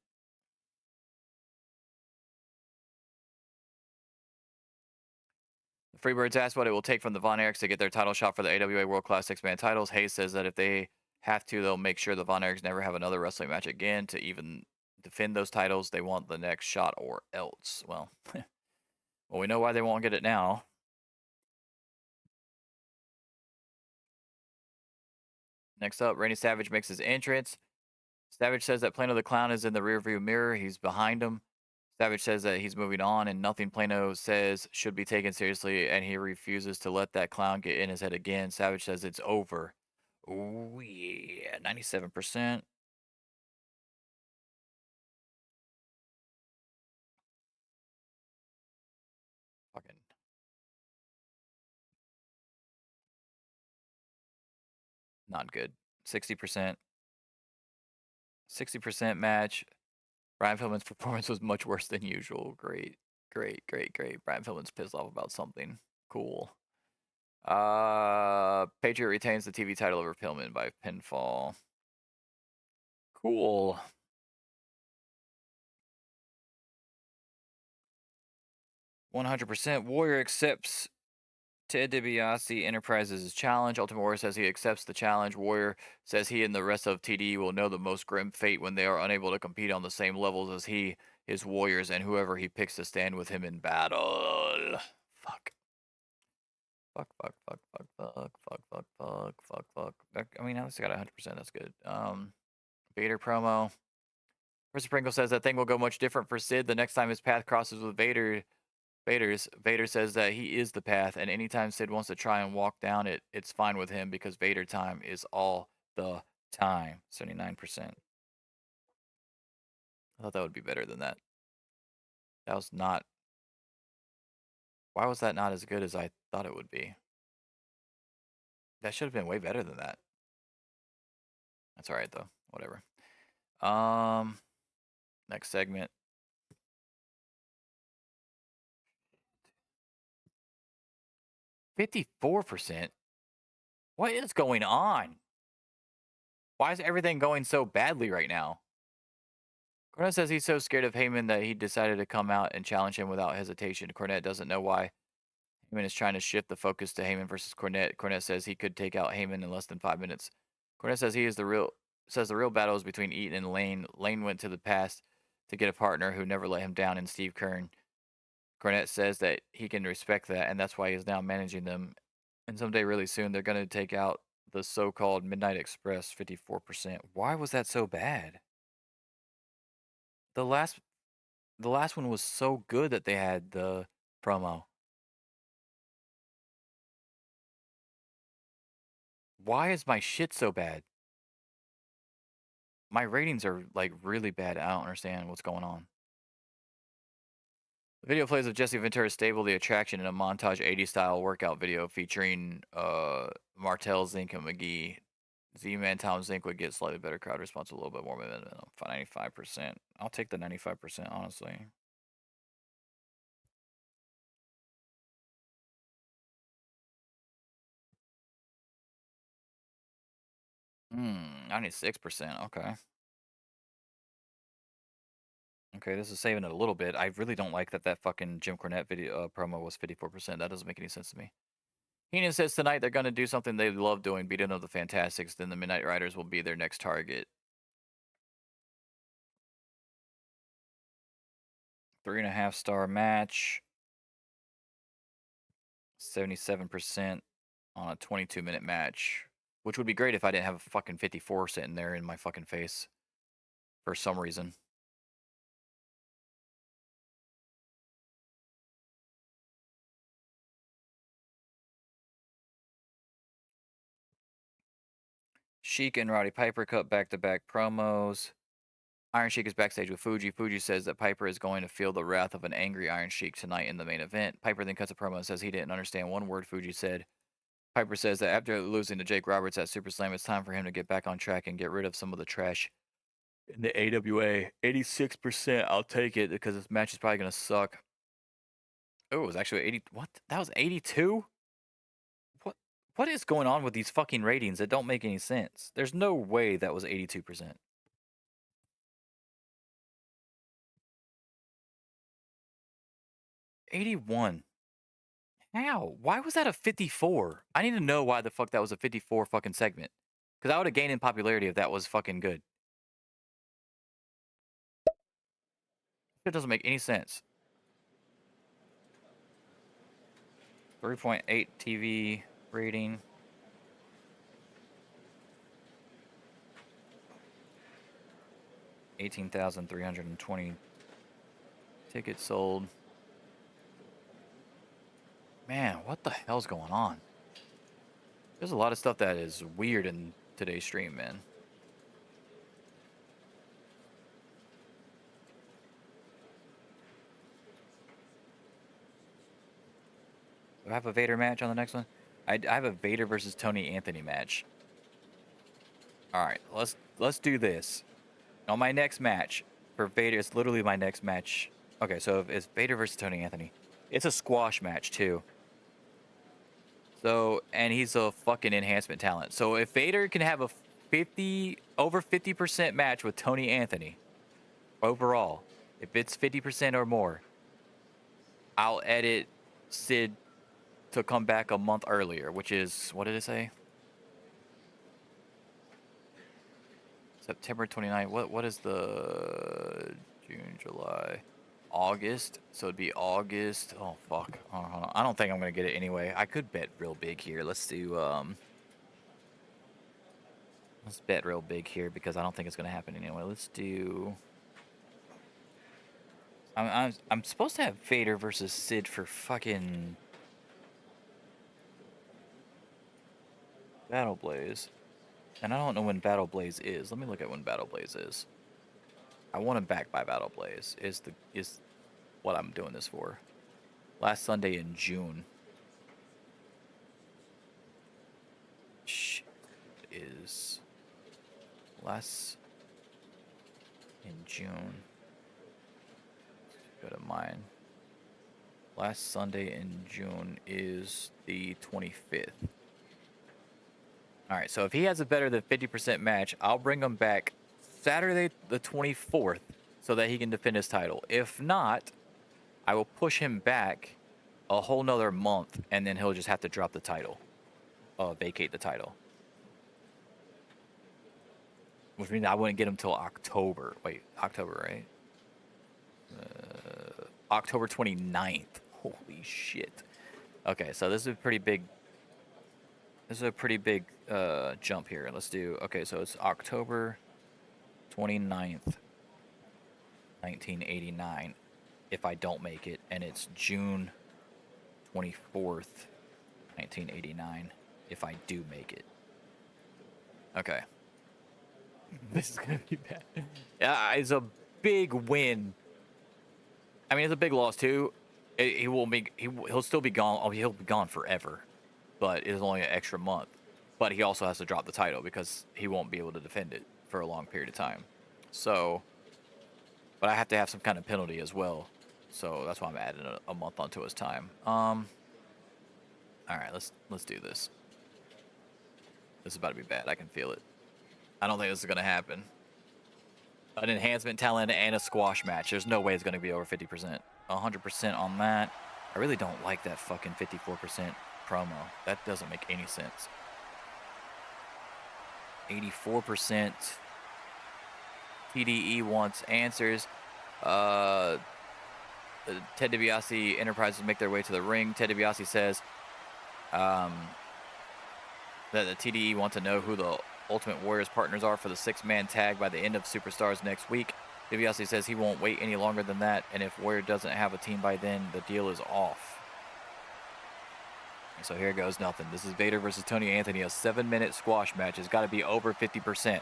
The Freebirds asked what it will take from the Von Erichs to get their title shot for the AWA World Class Six-Man titles. Hayes says that if they have to, they'll make sure the Von Erichs never have another wrestling match again to even defend those titles. They want the next shot or else. Well, well, we know why they won't get it now. Next up, Randy Savage makes his entrance. Savage says that Plano the Clown is in the rearview mirror. He's behind him. Savage says that he's moving on, and nothing Plano says should be taken seriously, and he refuses to let that clown get in his head again. Savage says it's over. Oh, yeah. 97%. Fucking not good. 60%. 60% match. Brian Pillman's performance was much worse than usual. Great. Great, great, great. Brian Pillman's pissed off about something. Cool. Patriot retains the TV title over Pillman by pinfall. Cool. 100%. Warrior accepts Ted DiBiase Enterprises' challenge. Ultimate Warrior says he accepts the challenge. Warrior says he and the rest of TD will know the most grim fate when they are unable to compete on the same levels as he, his warriors, and whoever he picks to stand with him in battle. Fuck. Fuck, fuck, fuck, fuck, fuck, fuck, fuck, fuck, fuck, fuck. I mean, at least I got 100%. That's good. Vader promo. Mr. Pringle says that thing will go much different for Sid the next time his path crosses with Vader says that he is the path, and anytime Sid wants to try and walk down it, it's fine with him because Vader time is all the time. 79%. I thought that would be better than that. That was not. Why was that not as good as I thought it would be? That should have been way better than that. That's all right though. Whatever. Next segment. 54%. What is going on? Why is everything going so badly right now? Cornette says he's so scared of Heyman that he decided to come out and challenge him without hesitation. Cornette doesn't know why Heyman is trying to shift the focus to Heyman versus Cornette. Cornette says he could take out Heyman in less than 5 minutes. Cornette says the real battle is between Eaton and Lane. Lane went to the past to get a partner who never let him down in Steve Kern. Cornette says that he can respect that, and that's why he's now managing them. And someday, really soon, they're going to take out the so-called Midnight Express. 54%. Why was that so bad? The last the last one was so good that they had the promo. Why is my shit so bad? My ratings are like really bad. I don't understand what's going on. The video plays of Jesse Ventura's Stable the Attraction in a montage 80s style workout video featuring Martel, Zink, and McGee. Z-Man Tom Zink would get slightly better crowd response, a little bit more momentum. 95%. I'll take the 95%, honestly. 96%. Okay. Okay, this is saving it a little bit. I really don't like that fucking Jim Cornette video promo was 54%. That doesn't make any sense to me. Heenan says tonight they're going to do something they love doing, beating up the Fantastics. Then the Midnight Riders will be their next target. 3.5-star match. 77% on a 22-minute match, which would be great if I didn't have a fucking 54 sitting there in my fucking face for some reason. Sheik and Roddy Piper cut back-to-back promos. Iron Sheik is backstage with Fuji. Fuji says that Piper is going to feel the wrath of an angry Iron Sheik tonight in the main event. Piper then cuts a promo and says he didn't understand one word Fuji said. Piper says that after losing to Jake Roberts at SuperSlam, it's time for him to get back on track and get rid of some of the trash in the AWA. 86%, I'll take it because this match is probably going to suck. Oh, it was actually 80. What? That was 82? What is going on with these fucking ratings that don't make any sense? There's no way that was 82%. 81. How? Why was that a 54? I need to know why the fuck that was a 54 fucking segment. Because I would have gained in popularity if that was fucking good. It doesn't make any sense. 3.8 TV rating. $18,320 tickets sold. Man, what the hell's going on? There's a lot of stuff that is weird in today's stream, man. Do I have a Vader match on the next one? I have a Vader versus Tony Anthony match. All right, let's do this. On my next match for Vader, it's literally my next match. Okay, so it's Vader versus Tony Anthony. It's a squash match too. So, and he's a fucking enhancement talent. So if Vader can have a over 50% match with Tony Anthony overall, if it's 50% or more, I'll edit Sid to come back a month earlier, which is, what did it say? September 29th. What is the June, July, August? So it'd be August. Oh fuck. Hold on. I don't think I'm gonna get it anyway. I could bet real big here. Let's do let's bet real big here because I don't think it's gonna happen anyway. Let's do. I'm supposed to have Vader versus Sid for fucking Battle Blaze, and I don't know when Battle Blaze is. Let me look at when Battle Blaze is. I want him back by Battle Blaze. Is what I'm doing this for. Last Sunday in June. Shit, is last in June. Go to mine. Last Sunday in June is the 25th. All right, so if he has a better than 50% match, I'll bring him back Saturday the 24th so that he can defend his title. If not, I will push him back a whole nother month, and then he'll just have to drop the title, vacate the title. Which means I wouldn't get him till October. Wait, October, right? October 29th. Holy shit. Okay, so this is a pretty big. This is a pretty big jump here. Let's do. Okay, so it's October 29th, 1989. If I don't make it, and it's June 24th, 1989. If I do make it. Okay. This is gonna be bad. Yeah, it's a big win. I mean, it's a big loss too. He will be. He'll still be gone. Oh, he'll be gone forever. But it's only an extra month. But he also has to drop the title because he won't be able to defend it for a long period of time. So, but I have to have some kind of penalty as well. So that's why I'm adding a month onto his time. All right, let's do this. This is about to be bad. I can feel it. I don't think this is going to happen. An enhancement talent and a squash match. There's no way it's going to be over 50%. 100% on that. I really don't like that fucking 54% promo. That doesn't make any sense. 84%. TDE wants answers. Ted DiBiase Enterprises make their way to the ring. Ted DiBiase says that the TDE want to know who the Ultimate Warrior's partners are for the 6-man tag by the end of Superstars next week. DiBiase says he won't wait any longer than that, and if Warrior doesn't have a team by then, the deal is off. So here goes nothing. This is Vader versus Tony Anthony, a 7-minute squash match. It's got to be over 50%.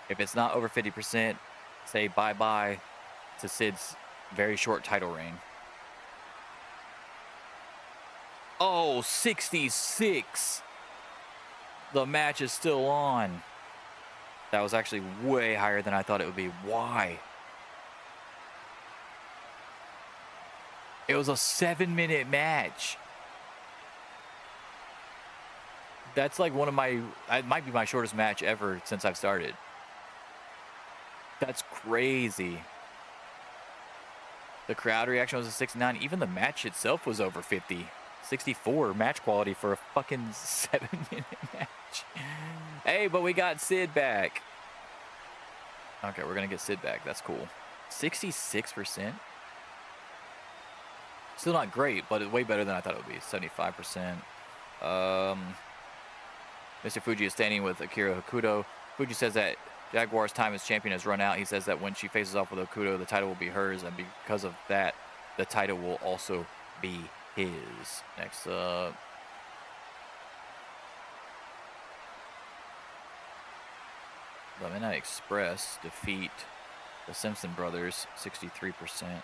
If it's not over 50%, say bye-bye to Sid's very short title reign. Oh, 66. The match is still on. That was actually way higher than I thought it would be. Why? It was a 7-minute match. That's like one of my, it might be my shortest match ever since I've started. That's crazy. The crowd reaction was a 69. Even the match itself was over 50. 64 match quality for a fucking 7-minute match. Hey, but we got Sid back. Okay, we're going to get Sid back. That's cool. 66%. Still not great, but it's way better than I thought it would be. 75%. Mr. Fuji is standing with Akira Hokuto. Fuji says that Jaguar's time as champion has run out. He says that when she faces off with Hokuto, the title will be hers, and because of that, the title will also be his. Next up. The Midnight Express defeat the Simpson brothers, 63%.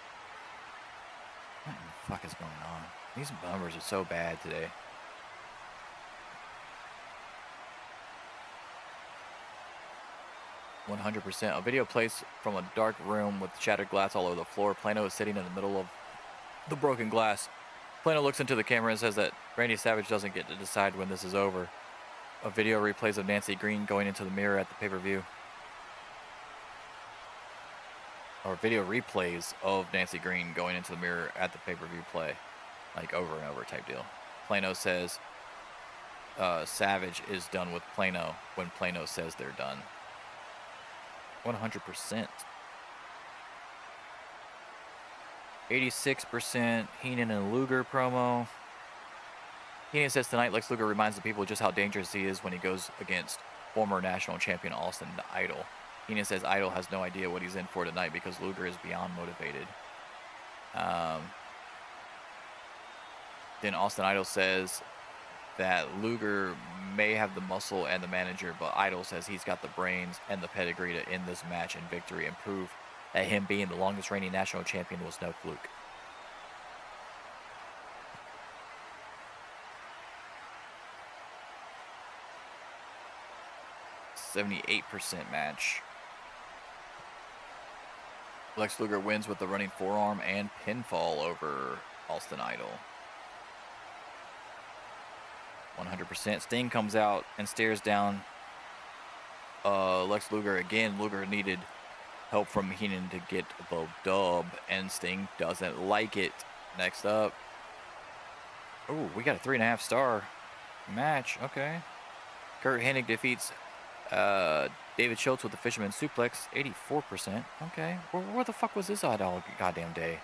What the fuck is going on? These numbers are so bad today. "100%. A video plays from a dark room with shattered glass all over the floor. Plano is sitting in the middle of the broken glass. Plano looks into the camera and says that Randy Savage doesn't get to decide when this is over. A video replays of Nancy Green going into the mirror at the pay-per-view. Or video replays of Nancy Green going into the mirror at the pay-per-view play. Like over and over type deal. Plano says Savage is done with Plano when Plano says they're done. 100%. 86% Heenan and Luger promo. Heenan says tonight Lex Luger reminds the people just how dangerous he is when he goes against former national champion Austin Idol. Heenan says Idol has no idea what he's in for tonight because Luger is beyond motivated. Then Austin Idol says that Luger may have the muscle and the manager, but Idol says he's got the brains and the pedigree to end this match in victory and prove that him being the longest reigning national champion was no fluke. "78% match. Lex Luger wins with the running forearm and pinfall over Austin Idol. 100%. Sting comes out and stares down Lex Luger again. Luger needed help from Heenan to get the dub, and Sting doesn't like it. Next up. Oh, we got a 3.5 star match. Okay. Kurt Hennig defeats David Schultz with the Fisherman Suplex. 84%. Okay. Where the fuck was this all goddamn day?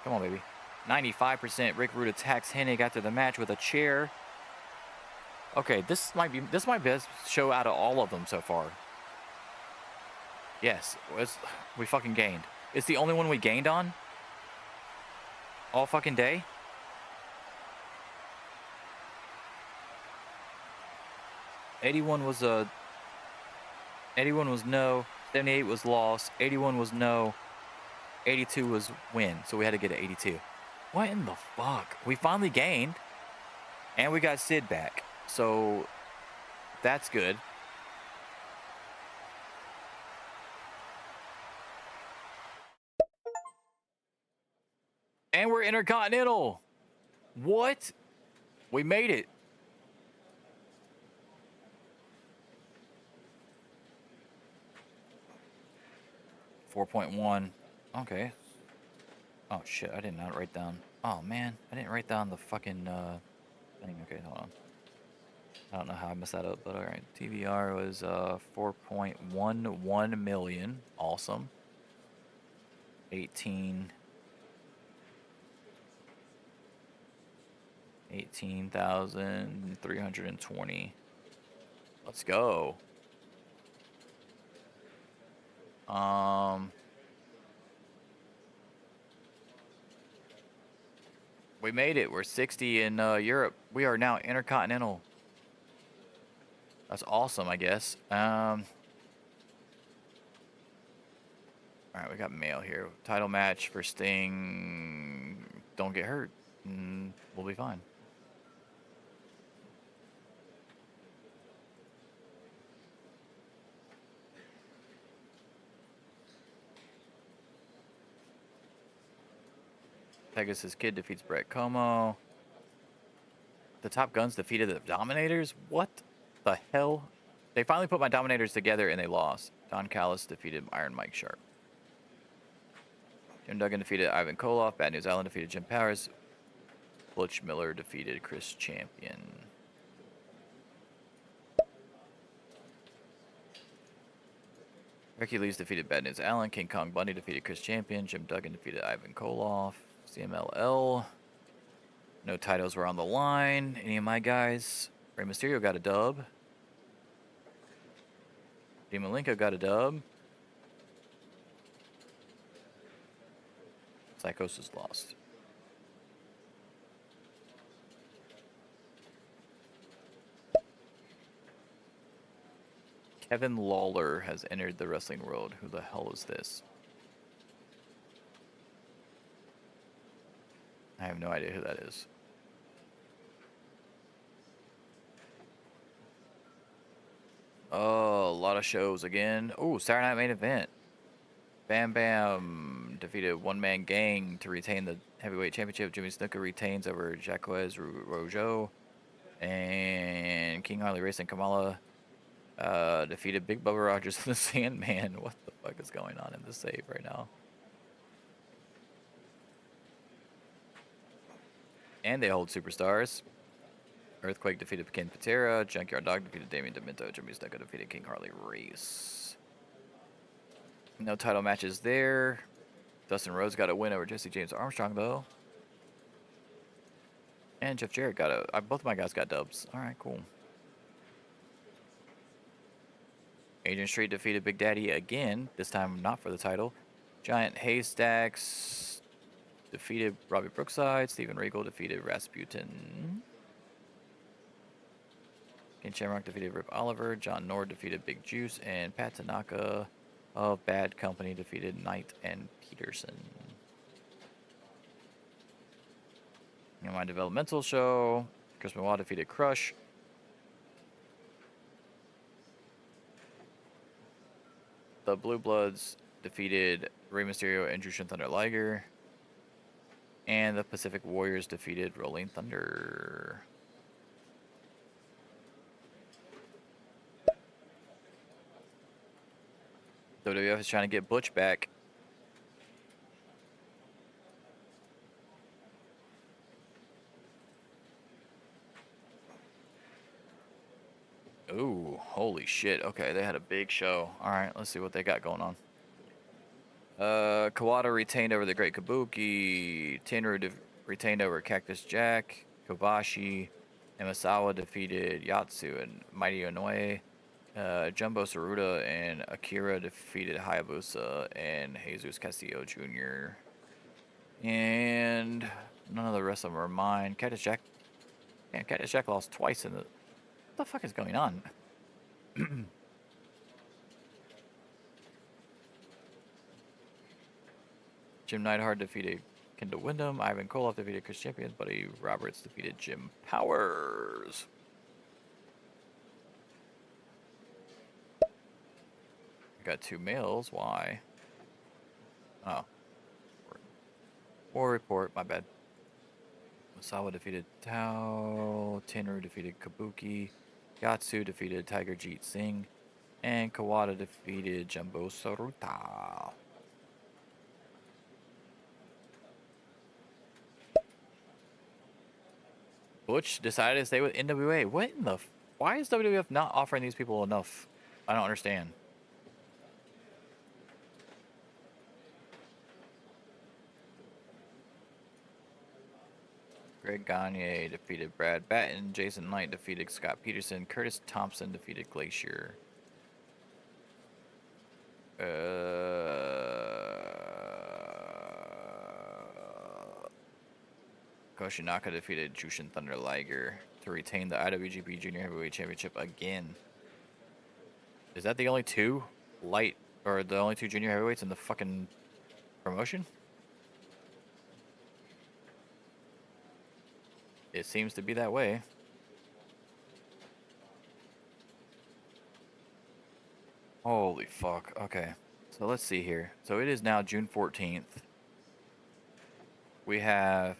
Come on, baby. 95%. Rick Rude attacks Hennig after the match with a chair. Okay, this might be best show out of all of them so far. Yes, we fucking gained. It's the only one we gained on all fucking day. "81 was no. 78 was loss. 81 was no. 82 was win. So we had to get an 82. What in the fuck? We finally gained, and we got Sid back. So that's good. And we're Intercontinental. What? We made it. 4.1. Okay. Oh shit, I did not write down. Oh man, I didn't write down the fucking thing. Okay, hold on. I don't know how I messed that up, but alright. TVR was 4.11 million. Awesome. 18,320. Let's go. We made it. We're 60 in Europe. We are now intercontinental. That's awesome, I guess. All right, we got mail here. Title match for Sting. Don't get hurt. We'll be fine. Pegasus Kid defeats Brett Como. The Top Guns defeated the Dominators? What the hell? They finally put my Dominators together and they lost. Don Callis defeated Iron Mike Sharp. Jim Duggan defeated Ivan Koloff. Bad News Island defeated Jim Powers. Butch Miller defeated Chris Champion. Ricky Lees defeated Bad News Allen. King Kong Bundy defeated Chris Champion. Jim Duggan defeated Ivan Koloff. CMLL. No titles were on the line. Any of my guys? Rey Mysterio got a dub. Dean Malenko got a dub. Psychosis lost. Kevin Lawler has entered the wrestling world. Who the hell is this? I have no idea who that is. Oh, a lot of shows again. Oh, Saturday Night Main Event. Bam Bam defeated One Man Gang to retain the heavyweight championship. Jimmy Snuka retains over Jacques Rougeau. And King Harley Race and Kamala defeated Big Bubba Rogers and the Sandman. What the fuck is going on in this save right now? And they hold superstars. Earthquake defeated Ken Patera. Junkyard Dog defeated Damien Demento. Jimmy Snuka defeated King Harley Race. No title matches there. Dustin Rhodes got a win over Jesse James Armstrong, though. And Jeff Jarrett got a... both of my guys got dubs. All right, cool. Agent Street defeated Big Daddy again. This time not for the title. Giant Haystacks defeated Robbie Brookside. Steven Regal defeated Rasputin. Ken Shamrock defeated Rip Oliver. John Nord defeated Big Juice. And Pat Tanaka of Bad Company defeated Knight and Peterson. In my developmental show, Chris Benoit defeated Crush. The Blue Bloods defeated Rey Mysterio and Jushin Thunder Liger. And the Pacific Warriors defeated Rolling Thunder. WWF is trying to get Butch back. Ooh, holy shit. Okay, they had a big show. All right, let's see what they got going on. Kawada retained over the Great Kabuki. Tenru retained over Cactus Jack. Kobashi and Misawa defeated Yatsu and Mighty Inoue. Jumbo Saruta and Akira defeated Hayabusa and Jesus Castillo Jr. And none of the rest of them are mine. Cactus Jack. Yeah, Cactus Jack lost twice in the... What the fuck is going on? Jim Neidhart defeated Kendall Windham. Ivan Koloff defeated Chris Champion. Buddy Roberts defeated Jim Powers. Got two males. Why? Oh. War report. My bad. Misawa defeated Tao. Tenru defeated Kabuki. Yatsu defeated Tiger Jeet Singh. And Kawada defeated Jumbo Saruta. Butch decided to stay with NWA. What in the? Why is WWF not offering these people enough? I don't understand. Greg Gagne defeated Brad Batten. Jason Knight defeated Scott Peterson. Curtis Thompson defeated Glacier. Koshinaka defeated Jushin Thunder Liger to retain the IWGP Junior Heavyweight Championship again. Is that the only two light or the only two junior heavyweights in the fucking promotion? It seems to be that way. Holy fuck. Okay. So let's see here. So it is now June 14th. We have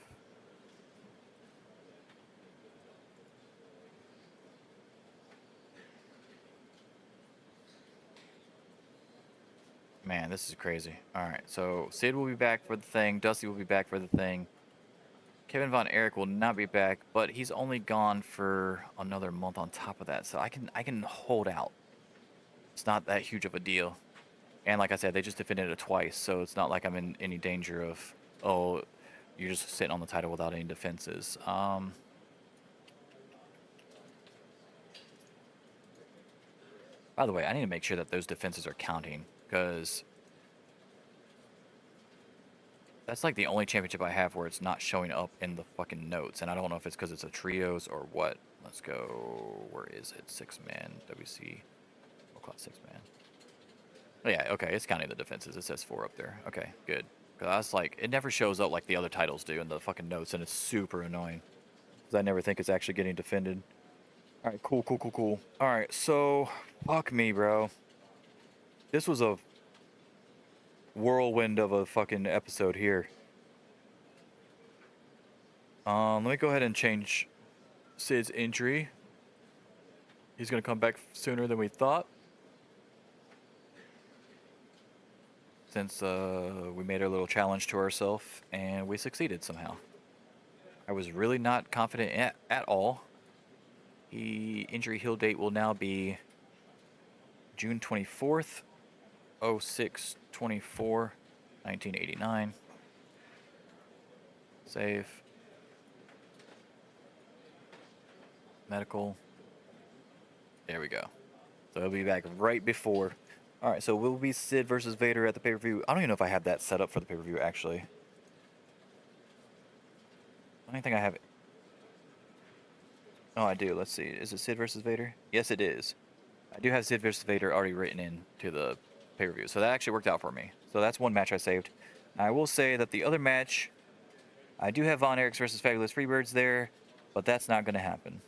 man, this is crazy. Alright, so Sid will be back for the thing. Dusty will be back for the thing. Kevin Von Erich will not be back, but he's only gone for another month on top of that. So I can hold out. It's not that huge of a deal. And like I said, they just defended it twice, so it's not like I'm in any danger of, oh, you're just sitting on the title without any defenses. By the way, I need to make sure that those defenses are counting, because that's like the only championship I have where it's not showing up in the fucking notes, and I don't know if it's because it's a trios or what. Let's go, where is it? 6-man, WC, we'll call it 6-man. Oh yeah, okay, it's counting the defenses. It says 4 up there. Okay, good. Because I was like, it never shows up like the other titles do in the fucking notes, and it's super annoying. Because I never think it's actually getting defended. Alright, cool. Alright, so, fuck me, bro. This was a whirlwind of a fucking episode here. Let me go ahead and change Sid's injury. He's gonna come back sooner than we thought. Since we made a little challenge to ourselves and we succeeded somehow. I was really not confident at all. The injury heal date will now be June 24th, 06/24, 1989. Save. Medical. There we go. So he'll be back right before. Alright, so we'll be Sid versus Vader at the pay-per-view. I don't even know if I have that set up for the pay-per-view, actually. I don't think I have it. Oh, I do. Let's see. Is it Sid versus Vader? Yes, it is. I do have Sid versus Vader already written in to the pay-per-view, so that actually worked out for me. So that's one match I saved. I will say that the other match, I do have Von Erichs versus Fabulous Freebirds there, but that's not going to happen.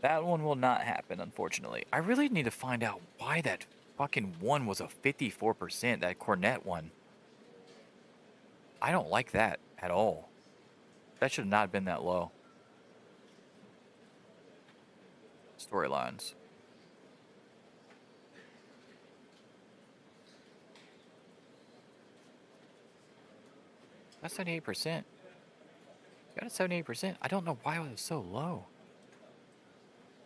That one will not happen, unfortunately. I really need to find out why that fucking one was a 54%, that Cornette one. I don't like that at all. That should not have been that low. Storylines. That's 78%. Got a 78%. I don't know why it was so low.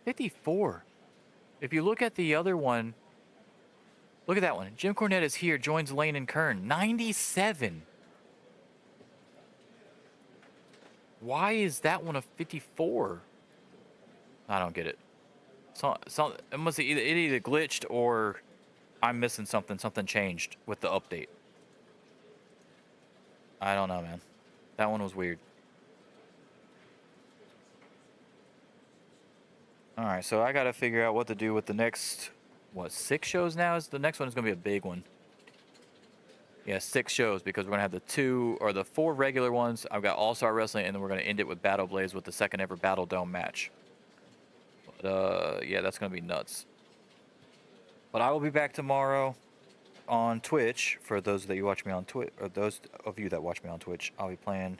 54. If you look at the other one, look at that one. Jim Cornette is here, joins Lane and Kern. 97. Why is that one a 54? I don't get it. So it must have either glitched or I'm missing something. Something changed with the update. I don't know, man. That one was weird. Alright, so I gotta figure out what to do with the next, what, 6 shows now? The next one is gonna be a big one. Yeah, 6 shows, because we're gonna have the 4 regular ones. I've got All-Star Wrestling, and then we're gonna end it with Battle Blaze with the second ever Battle Dome match. But, yeah, that's gonna be nuts. But I will be back tomorrow on Twitch. For those that you watch me on Twitch, or those of you that watch me on Twitch, I'll be playing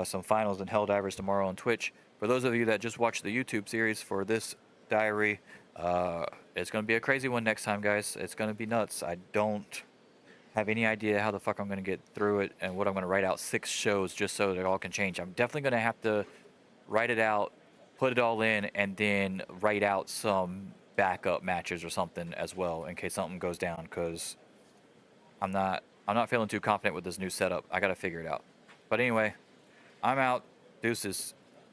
some finals in Helldivers tomorrow on Twitch. For those of you that just watched the YouTube series for this diary, it's gonna be a crazy one next time, guys. It's gonna be nuts. I don't have any idea how the fuck I'm gonna get through it and what I'm gonna write out 6 shows just so that it all can change. I'm definitely gonna have to write it out, put it all in, and then write out some backup matches or something as well in case something goes down. Because I'm not feeling too confident with this new setup. I gotta figure it out. But anyway, I'm out. Deuces.